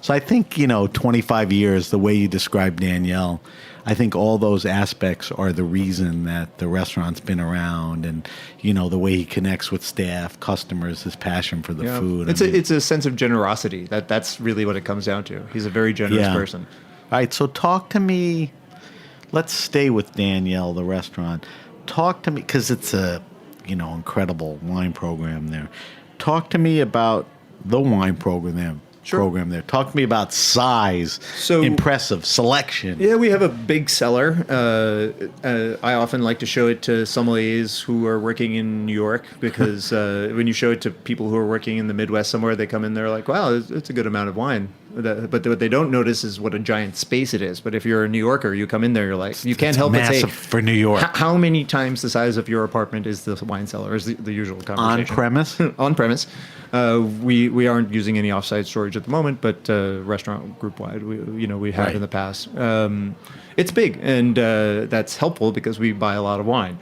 So I think, 25 years, the way you described Danielle, I think all those aspects are the reason that the restaurant's been around, and, the way he connects with staff, customers, his passion for the food. It's a sense of generosity. That's really what it comes down to. He's a very generous person. All right, so talk to me. Let's stay with Danielle, the restaurant. Talk to me, because it's a incredible wine program there. Talk to me about the wine program there. Talk to me about size, impressive selection. Yeah, we have a big cellar. I often like to show it to sommeliers who are working in New York because when you show it to people who are working in the Midwest somewhere, they come in, they're like, wow, it's a good amount of wine. But what they don't notice is what a giant space it is. But if you're a New Yorker, you come in there, you're like, you can't help but say, massive for New York. How many times the size of your apartment is the wine cellar? Is the usual conversation. On premise? On premise. We aren't using any offsite storage at the moment, but restaurant group wide, we have in the past. It's big, and that's helpful because we buy a lot of wine.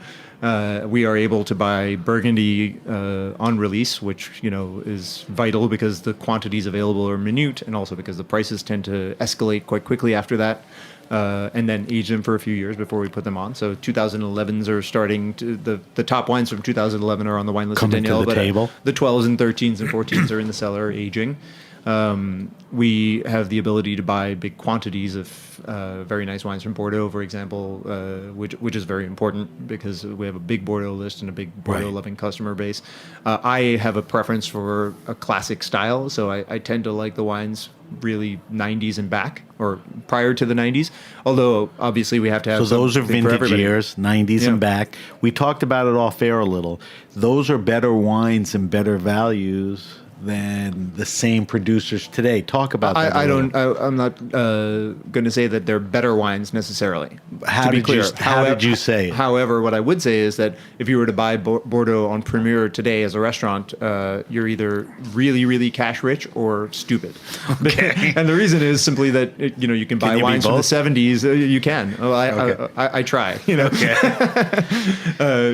We are able to buy Burgundy on release, which is vital because the quantities available are minute, and also because the prices tend to escalate quite quickly after that. And then age them for a few years before we put them on. So 2011s are starting to the top wines from 2011 are on the wine list Coming of Daniel, to the table. The 12s and 13s and 14s are in the cellar aging. We have the ability to buy big quantities of very nice wines from Bordeaux, for example, which is very important because we have a big Bordeaux list and a big Bordeaux-loving customer base. I have a preference for a classic style, so I tend to like the wines really 90s and back, or prior to the 90s. Although, obviously, we have to have So those are something for vintage everybody. years, 90s and back. We talked about it off air a little. Those are better wines and better values than the same producers today. Talk about that. I'm not going to say that they're better wines necessarily. How did you say it? However, what I would say is that if you were to buy Bordeaux on Premier today as a restaurant, you're either really, really cash rich or stupid. Okay. And the reason is simply that you can buy wines from the 70s. You can. Well, I try. Okay.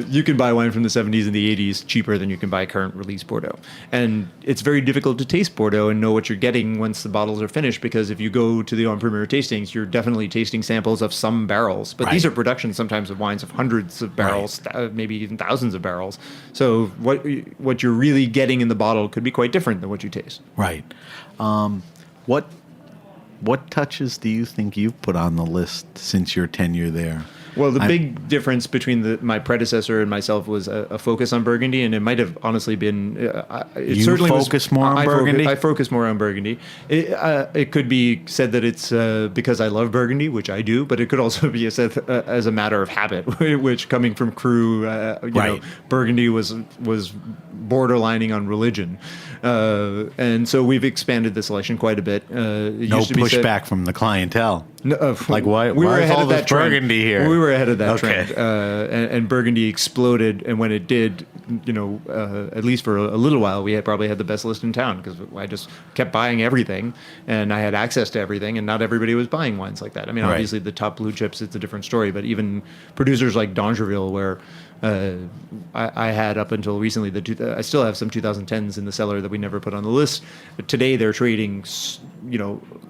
You can buy wine from the 70s and the 80s cheaper than you can buy current release Bordeaux. And it's very difficult to taste Bordeaux and know what you're getting once the bottles are finished, because if you go to the en primeur tastings, you're definitely tasting samples of some barrels. But these are productions sometimes of wines of hundreds of barrels, maybe even thousands of barrels. So what you're really getting in the bottle could be quite different than what you taste. Right. What touches do you think you've put on the list since your tenure there? Well, the big difference between my predecessor and myself was a focus on Burgundy, and it might have honestly been. You focus more on Burgundy? I focus more on Burgundy. It could be said that it's because I love Burgundy, which I do, but it could also be said as a matter of habit, which coming from Cru, Burgundy was borderlining on religion. And so we've expanded the selection quite a bit. No pushback from the clientele. No, like why we were is ahead all of this that trend. Burgundy here? We were ahead of that Okay. trend, and Burgundy exploded. And when it did, at least for a little while, we probably had the best list in town because I just kept buying everything, and I had access to everything, and not everybody was buying wines like that. I mean, obviously the top blue chips, it's a different story, but even producers like D'Angeville, where I had up until recently, I still have some 2010s in the cellar that we never put on the list. But today they're trading,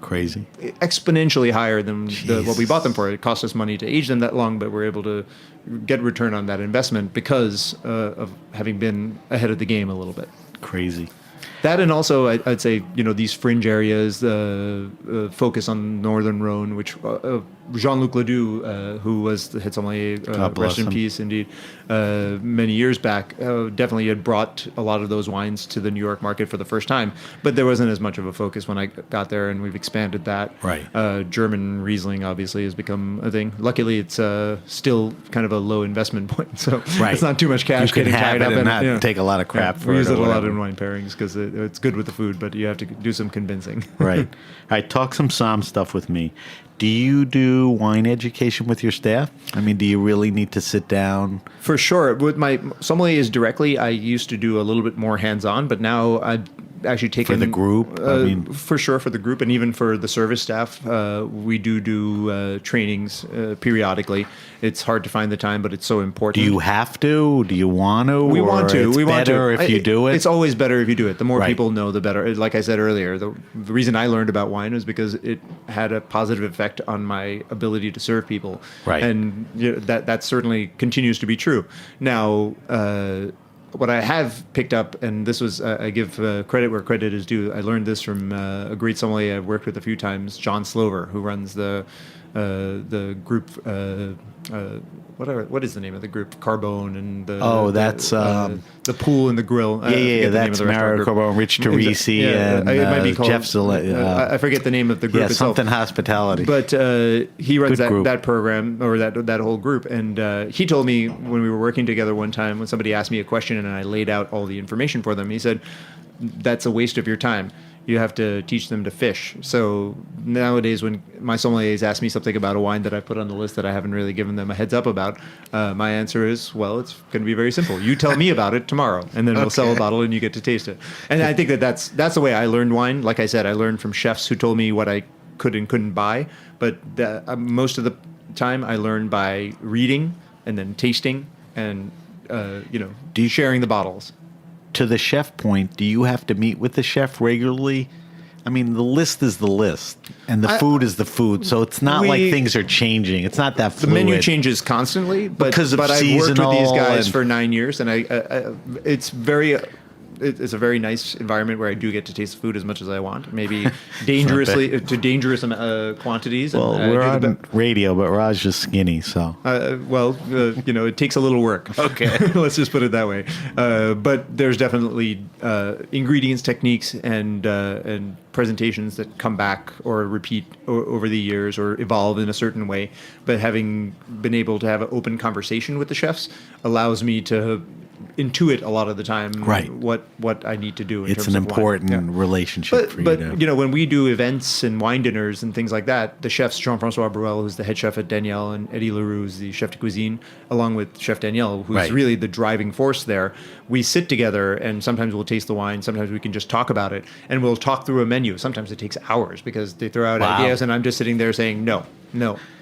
crazy, exponentially higher than what we bought them for. It cost us money to age them that long, but we're able to get return on that investment because of having been ahead of the game a little bit. Crazy. That, and also I'd say these fringe areas, focus on Northern Rhone, which Jean-Luc Ledoux, who was the head sommelier, rest in peace, indeed, many years back, definitely had brought a lot of those wines to the New York market for the first time. But there wasn't as much of a focus when I got there, and we've expanded that. Right. German Riesling obviously has become a thing. Luckily, it's still kind of a low investment point, so it's not too much cash getting tied up and in not take a lot of crap for it. We use it a lot whatever. in wine pairings because it's good with the food, but you have to do some convincing. Right. All right, talk some somm stuff with me. Do you do wine education with your staff? I mean, do you really need to sit down? For sure. With my sommeliers directly, I used to do a little bit more hands-on, but now I've actually taken... For the group? For sure, for the group, and even for the service staff, we do trainings periodically. It's hard to find the time, but it's so important. Do you have to? Do you want to? We want to. It's better if you do it? It's always better if you do it. The more people know, the better. Like I said earlier, the reason I learned about wine was because it had a positive effect on my ability to serve people. Right. And that certainly continues to be true. Now, what I have picked up, and this was, I give credit where credit is due. I learned this from a great sommelier I've worked with a few times, John Slover, who runs the the group. What is the name of the group? Carbone and the the pool and the grill. That's Mario Carbone, Rich Teresi, and it might be called, Jeff Zale. I forget the name of the group itself. Something Hospitality. But he runs that program or that whole group, and he told me when we were working together one time when somebody asked me a question and I laid out all the information for them. He said, "That's a waste of your time. You have to teach them to fish." So nowadays, when my sommeliers ask me something about a wine that I put on the list that I haven't really given them a heads up about, my answer is, well, it's going to be very simple. You tell me about it tomorrow, and then we'll sell a bottle and you get to taste it. And I think that's the way I learned wine. Like I said, I learned from chefs who told me what I could and couldn't buy. But most of the time, I learned by reading and then tasting and sharing the bottles. To the chef point, do you have to meet with the chef regularly? I mean, the list is the list, and the food is the food. So it's not like things are changing. It's not that fluid. The menu changes constantly, but I've worked with these guys for 9 years, and it's a very nice environment where I do get to taste the food as much as I want. Maybe dangerous quantities. Well, we're on radio, but Raj is skinny, so. It takes a little work. Okay. Let's just put it that way. But there's definitely ingredients, techniques, and presentations that come back or repeat over the years or evolve in a certain way. But having been able to have an open conversation with the chefs allows me to intuit a lot of the time what I need to do in terms of It's an important relationship for you. But when we do events and wine dinners and things like that, the chefs, Jean-François Bruel, who's the head chef at Daniel, and Eddie Leroux, who's the chef de cuisine, along with Chef Daniel, who's really the driving force there, we sit together and sometimes we'll taste the wine, sometimes we can just talk about it, and we'll talk through a menu. Sometimes it takes hours because they throw out ideas and I'm just sitting there saying, no.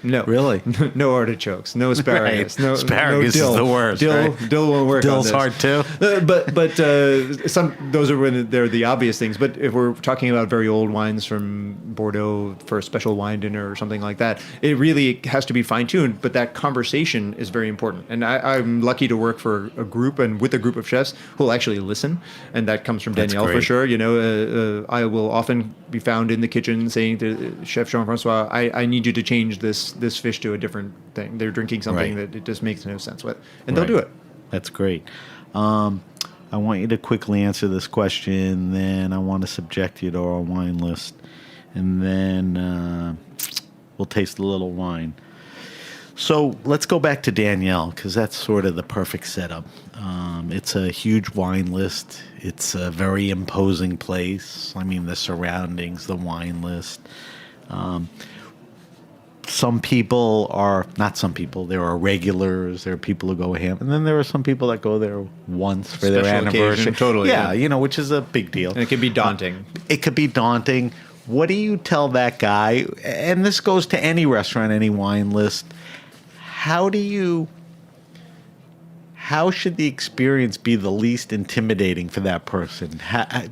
Really? No artichokes, no asparagus, no asparagus no dill. is the worst. Dill won't work. Dill's on this. hard too. But those are when they're the obvious things. But if we're talking about very old wines from Bordeaux for a special wine dinner or something like that, it really has to be fine tuned. But that conversation is very important. And I'm lucky to work for a group and with a group of chefs who will actually listen. And that comes from Danielle for sure. I will often be found in the kitchen saying to Chef Jean-François, I need you to change this fish to a different thing. They're drinking something that it just makes no sense with, and they'll do it. That's great. I want you to quickly answer this question, then I want to subject you to our wine list, and then we'll taste a little wine. So let's go back to Danielle, because that's sort of the perfect setup. It's a huge wine list. It's a very imposing place. I mean, the surroundings, the wine list. There are regulars, there are people who go ham, and then there are some people that go there once for their anniversary. Totally. Yeah, which is a big deal. And it can be daunting. It could be daunting. What do you tell that guy? And this goes to any restaurant, any wine list. How should the experience be the least intimidating for that person?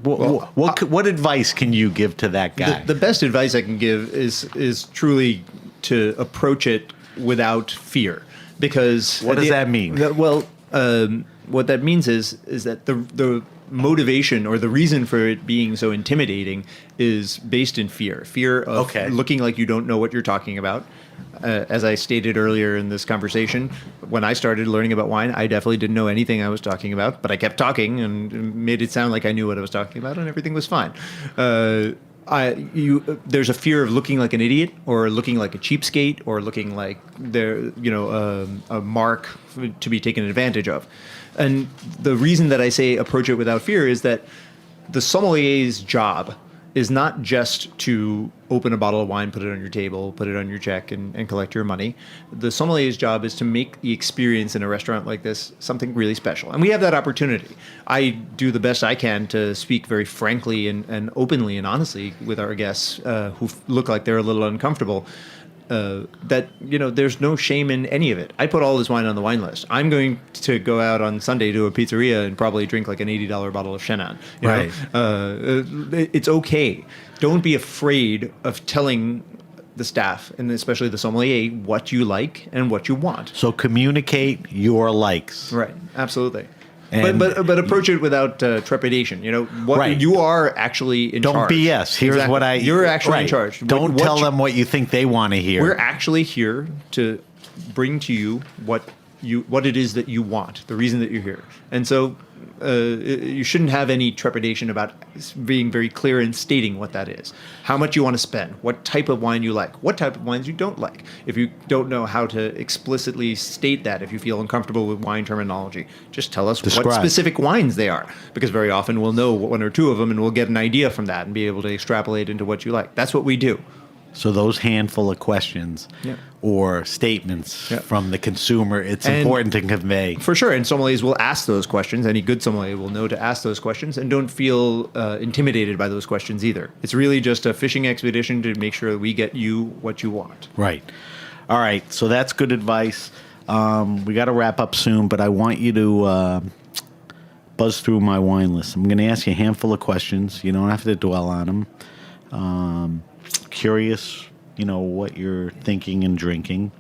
What advice can you give to that guy? The best advice I can give is truly to approach it without fear, because what does that mean? What that means is that the motivation or the reason for it being so intimidating is based in fear of looking like you don't know what you're talking about. As I stated earlier in this conversation, when I started learning about wine, I definitely didn't know anything I was talking about, but I kept talking and made it sound like I knew what I was talking about, and everything was fine. There's a fear of looking like an idiot, or looking like a cheapskate, or looking like a mark to be taken advantage of. And the reason that I say approach it without fear is that the sommelier's job is not just to open a bottle of wine, put it on your table, put it on your check, and collect your money. The sommelier's job is to make the experience in a restaurant like this something really special. And we have that opportunity. I do the best I can to speak very frankly and openly and honestly with our guests who look like they're a little uncomfortable. There's no shame in any of it. I put all this wine on the wine list. I'm going to go out on Sunday to a pizzeria and probably drink like an $80 bottle of Chenin. You know? It's okay. Don't be afraid of telling the staff, and especially the sommelier, what you like and what you want. So communicate your likes. Right. Absolutely. But approach it without trepidation. You know what Right. you are actually in Don't charge. BS. Here's Exactly. what you're actually in right. charge. Don't What tell you- them what you think they want to hear. We're actually here to bring to you what it is that you want, the reason that you're here. And so you shouldn't have any trepidation about being very clear in stating what that is. How much you want to spend, what type of wine you like, what type of wines you don't like. If you don't know how to explicitly state that, if you feel uncomfortable with wine terminology, just tell us Describe. what specific wines they are. Because very often we'll know one or two of them and we'll get an idea from that and be able to extrapolate into what you like. That's what we do. So those handful of questions Yeah. or statements Yeah. from the consumer, it's And- important to convey. For sure, and sommeliers will ask those questions. Any good sommelier will know to ask those questions, and don't feel intimidated by those questions either. It's really just a fishing expedition to make sure that we get you what you want. Right. All right. So that's good advice. We got to wrap up soon, but I want you to buzz through my wine list. I'm going to ask you a handful of questions. You don't have to dwell on them. Curious, what you're thinking and drinking.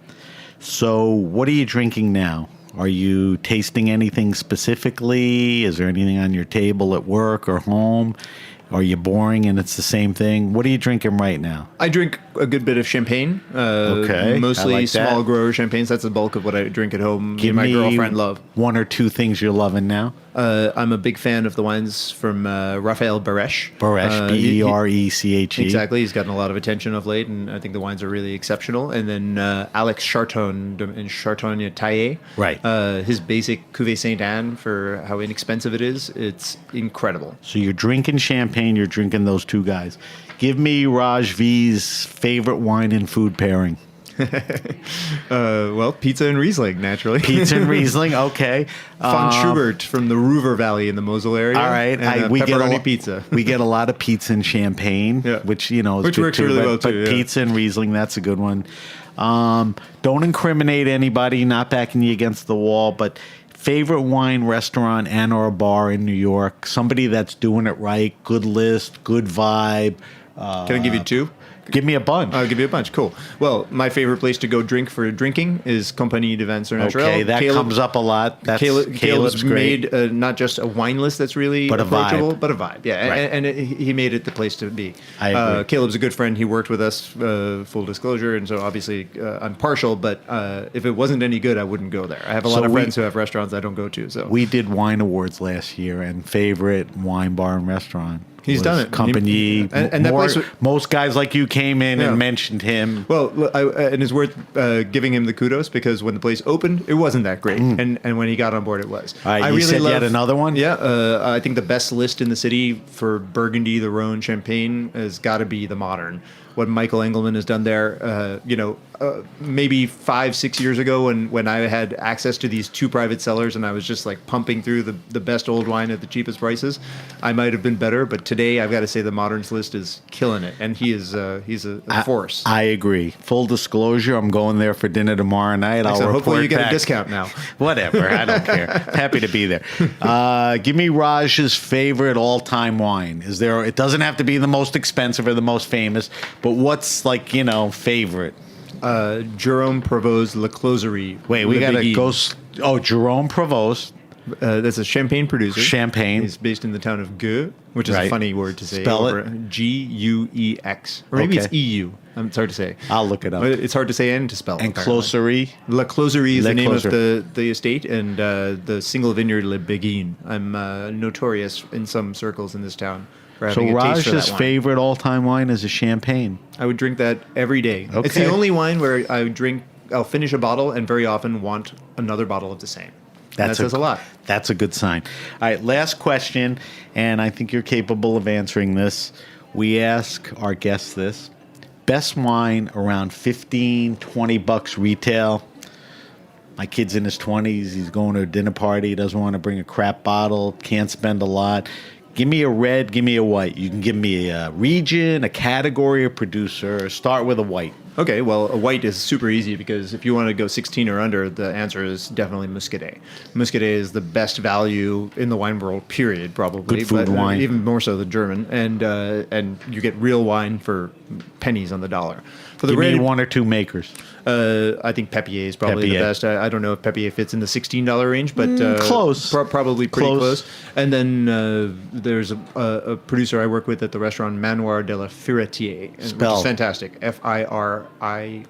So what are you drinking now? Are you tasting anything specifically? Is there anything on your table at work or home? Are you boring and it's the same thing? What are you drinking right now? I drink a good bit of champagne. Okay, Mostly I like that. small grower champagnes. That's the bulk of what I drink at home. Give my me girlfriend love. one or two things you're loving now. I'm a big fan of the wines from Raphael Beresh. Baresh, Bereche. Exactly. He's gotten a lot of attention of late, and I think the wines are really exceptional. And then Alex Charton in Charton Taillé. Right. His basic Cuvée Saint Anne, for how inexpensive it is, it's incredible. So you're drinking champagne, you're drinking those two guys. Give me Raj V's favorite wine and food pairing. Well, pizza and Riesling, naturally. Pizza and Riesling, okay. Von Schubert from the Ruhr Valley in the Mosel area. All right, and we get pepperoni pizza. We get a lot of pizza and champagne, Yeah. which is Which good works too, really but, well, too, but yeah. pizza and Riesling, that's a good one. Don't incriminate anybody, not backing you against the wall, but favorite wine restaurant and or bar in New York, somebody that's doing it right, good list, good vibe. Can I give you two? Give me a bunch. I'll give you a bunch. Cool. Well, my favorite place to go drink for drinking is Compagnie de Vin Sur Naturel. Okay, that comes up a lot. That's Caleb's great. made not just a wine list that's really But a approachable, vibe. but a vibe. Yeah, Right. and he made it the place to be. I agree. Caleb's a good friend. He worked with us, full disclosure, and so obviously I'm partial. But if it wasn't any good, I wouldn't go there. I have a lot of friends who have restaurants I don't go to. So We did wine awards last year, and favorite wine bar and restaurant. He's was done it. Company. And that place was- most guys like you came in Yeah. and mentioned him. Well, and it's worth giving him the kudos because when the place opened, it wasn't that great, and when he got on board, it was. All right, you said you had another one? Yeah, I think the best list in the city for Burgundy, the Rhone, Champagne has got to be the Modern. What Michael Engelman has done there, maybe 5-6 years ago when I had access to these two private cellars and I was just like pumping through the best old wine at the cheapest prices, I might have been better. But today, I've got to say the Moderns list is killing it, and he's a force. I agree. Full disclosure, I'm going there for dinner tomorrow night. I'll So hopefully report you get back. a discount now. Whatever, I don't care. Happy to be there. Give me Raj's favorite all-time wine. Is there? It doesn't have to be the most expensive or the most famous, but what's favorite? Jerome Prevost Le Closerie. Wait, we Le gotta Béguin. go. Jerome Prevost. That's a champagne producer. Champagne. He's based in the town of Gueux, which is Right. a funny word to say. Spell it. Gueux. Or maybe it's Okay. EU. It's hard to say. I'll look it up. But it's hard to say and to spell. And apparently. Closerie. La Closerie is Le the name Closer. of the estate, and the single vineyard Le Béguin. I'm notorious in some circles in this town for So having a taste for Raj's that wine. favorite all-time wine is a champagne. I would drink that every day. It's the Okay. only wine where I'll finish a bottle and very often want another bottle of the same. And that says a lot. That's a good sign. All right, last question, and I think you're capable of answering this. We ask our guests this. Best wine around $15-20 retail. My kid's in his 20s. He's going to a dinner party. Doesn't want to bring a crap bottle. Can't spend a lot. Give me a red. Give me a white. You can give me a region, a category, a producer. Start with a white. Okay, well, a white is super easy because if you want to go 16 or under, the answer is definitely Muscadet. Muscadet is the best value in the wine world, period, probably. Good food but, wine. Even more so than German. And you get real wine for pennies on the dollar. For Give me one or two makers. I think Pepier is probably the best. I don't know if Pepier fits in the $16 range, but close. Probably pretty close. And then there's a producer I work with at the restaurant, Manoir de la Furetière, which is fantastic. Firietiere.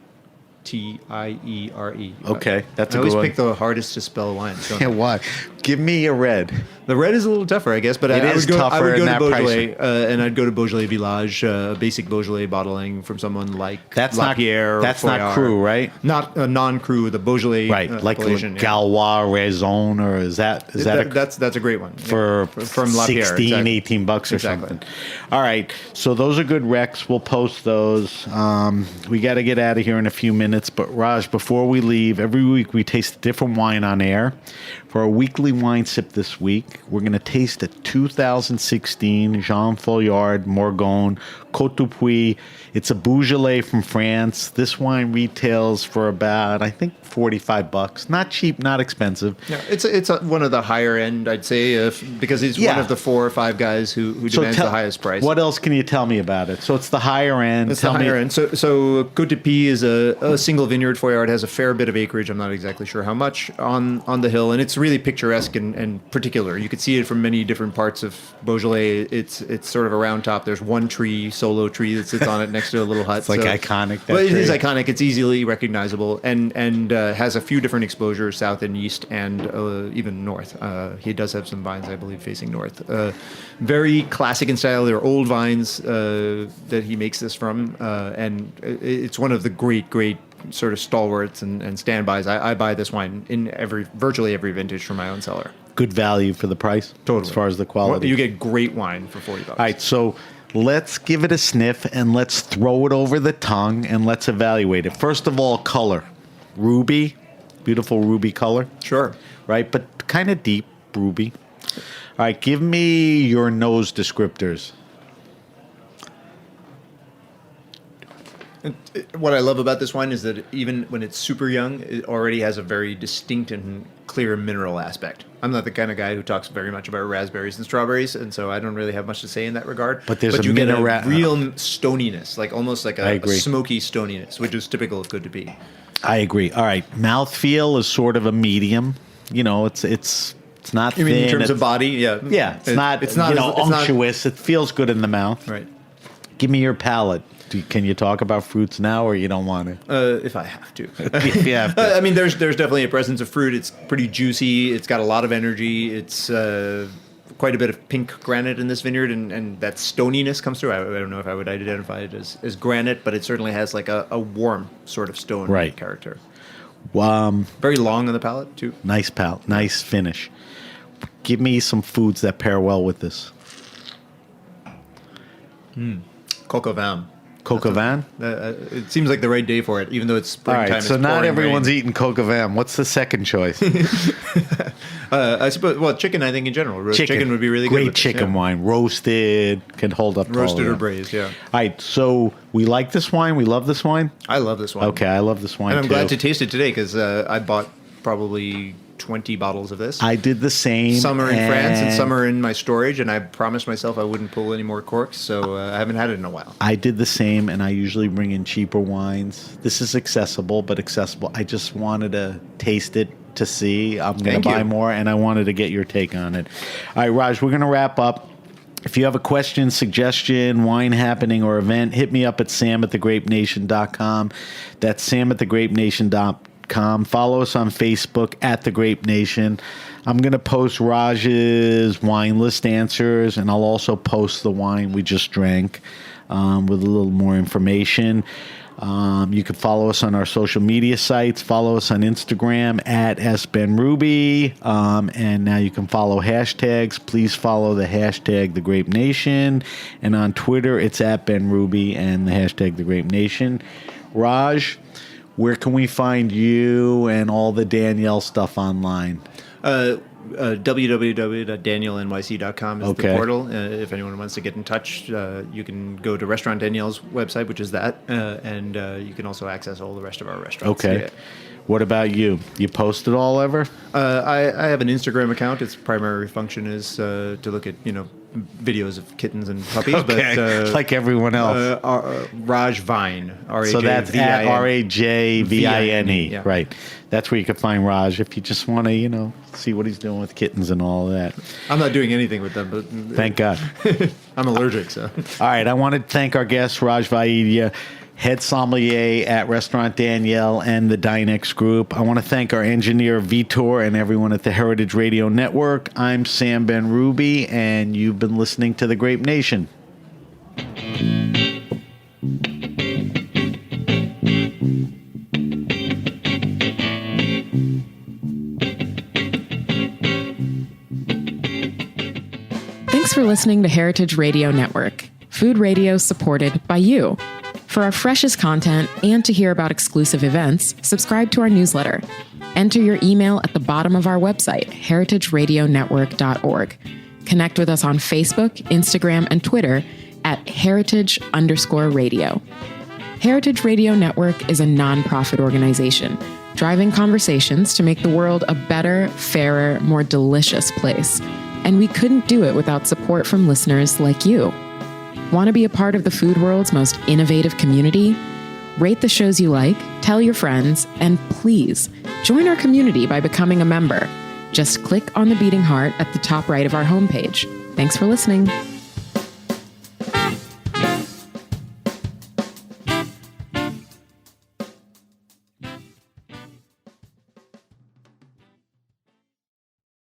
Okay, that's a good one. I always pick the hardest to spell wines. Yeah, why? Give me a red. The red is a little tougher, I guess, but I would go to Beaujolais, and I'd go to Beaujolais Village, basic Beaujolais bottling from someone like Lapierre. That's not cru, right? Not non-cru, the Beaujolais, right? Like Galois Raison, or is that that's a great one from Lapierre, 16, $18 or something. All right, so those are good recs. We'll post those. We got to get out of here in a few minutes, but Raj, before we leave, every week we taste a different wine on air. For our weekly wine sip this week, we're going to taste a 2016 Jean Folliard Morgon Côte du Puy. It's a Beaujolais from France. This wine retails for about, I think, $45. Not cheap, not expensive. Yeah, it's one of the higher end, I'd say, because he's one of the 4 or 5 guys who demands the highest price. What else can you tell me about it? So it's the higher end. It's the higher end. So Côte du Puy is a single vineyard. Folliard has a fair bit of acreage. I'm not exactly sure how much on the hill, and it's really picturesque and particular. You could see it from many different parts of Beaujolais. It's sort of a round top. There's one solo tree that sits on it next to a little hut. It's like iconic. But it is iconic. It's easily recognizable, and has a few different exposures, south and east, and even north. He does have some vines, I believe, facing north. Very classic in style. They're old vines that he makes this from, and it's one of the great sort of stalwarts and standbys. I buy this wine in virtually every vintage from my own cellar. Good value for the price, totally, as far as the quality. You get great wine for $40. All right, so let's give it a sniff and let's throw it over the tongue and let's evaluate it. First of all, color. Ruby, beautiful ruby color. Sure. Right, but kind of deep ruby. All right, give me your nose descriptors. What I love about this wine is that even when it's super young, it already has a very distinct and clear mineral aspect. I'm not the kind of guy who talks very much about raspberries and strawberries, and so I don't really have much to say in that regard. But you get a real stoniness, almost like a smoky stoniness, which is typical of Côte du Puy. I agree. All right, mouthfeel is sort of a medium. You know, it's not thin. You mean in terms of body? Yeah. Yeah, it's not unctuous. It feels good in the mouth. Right. Give me your palate. Can you talk about fruits now, or you don't want to? If I have to. Yeah. I mean, there's definitely a presence of fruit. It's pretty juicy. It's got a lot of energy. It's quite a bit of pink granite in this vineyard, and that stoniness comes through. I don't know if I would identify it as granite, but it certainly has like a warm sort of stone character. Very long on the palate, too. Nice palate. Nice finish. Give me some foods that pair well with this. Coq au vin. Coq au vin? It seems like the right day for it, even though it's springtime. All right, so not everyone's eating coq au vin. What's the second choice? I suppose, chicken, I think, in general. Roast chicken would be really good. Great chicken wine. Roasted, can hold up. Roasted or braised, yeah. All right, so we like this wine. We love this wine. I love this wine. Okay, I love this wine, and I'm glad to taste it today because I bought probably 20 bottles of this. I did the same. Some are in France and some are in my storage, and I promised myself I wouldn't pull any more corks, so I haven't had it in a while. I did the same, and I usually bring in cheaper wines. This is accessible, but accessible. I just wanted to taste it to see. I'm going to buy more, and I wanted to get your take on it. All right, Raj, we're going to wrap up. If you have a question, suggestion, wine happening, or event, hit me up at sam@thegrapenation.com. That's sam@thegrapenation.com. Follow us on Facebook at The Grape Nation. I'm going to post Raj's wine list answers, and I'll also post the wine we just drank with a little more information. You can follow us on our social media sites. Follow us on Instagram at SBenRuby. And now you can follow hashtags. Please follow the hashtag The Grape Nation. And on Twitter, it's at BenRuby and the hashtag The Grape Nation. Raj, where can we find you and all the Danielle stuff online? www.danielnyc.com is the portal. If anyone wants to get in touch, you can go to Restaurant Danielle's website, which is that, and you can also access all the rest of our restaurants. Okay. Yeah. What about you? You post it all ever? I have an Instagram account. Its primary function is to look at videos of kittens and puppies. Okay, But, like everyone else. Raj Vine. R-A-J-V-I-N. So that's at RAJVINE. Yeah. Right. That's where you can find Raj if you just want to, see what he's doing with kittens and all of that. I'm not doing anything with them, but Thank God. I'm allergic, so. All right. I want to thank our guest, Raj Vaidya, Head Sommelier at Restaurant Danielle and the Dynex Group. I want to thank our engineer, Vitor, and everyone at the Heritage Radio Network. I'm Sam Ben Ruby, and you've been listening to The Grape Nation. Thanks for listening to Heritage Radio Network, food radio supported by you. For our freshest content and to hear about exclusive events, subscribe to our newsletter. Enter your email at the bottom of our website, heritageradionetwork.org. Connect with us on Facebook, Instagram, and Twitter at heritage_radio. Heritage Radio Network is a nonprofit organization driving conversations to make the world a better, fairer, more delicious place. And we couldn't do it without support from listeners like you. Want to be a part of the food world's most innovative community? Rate the shows you like, tell your friends, and please join our community by becoming a member. Just click on the beating heart at the top right of our homepage. Thanks for listening.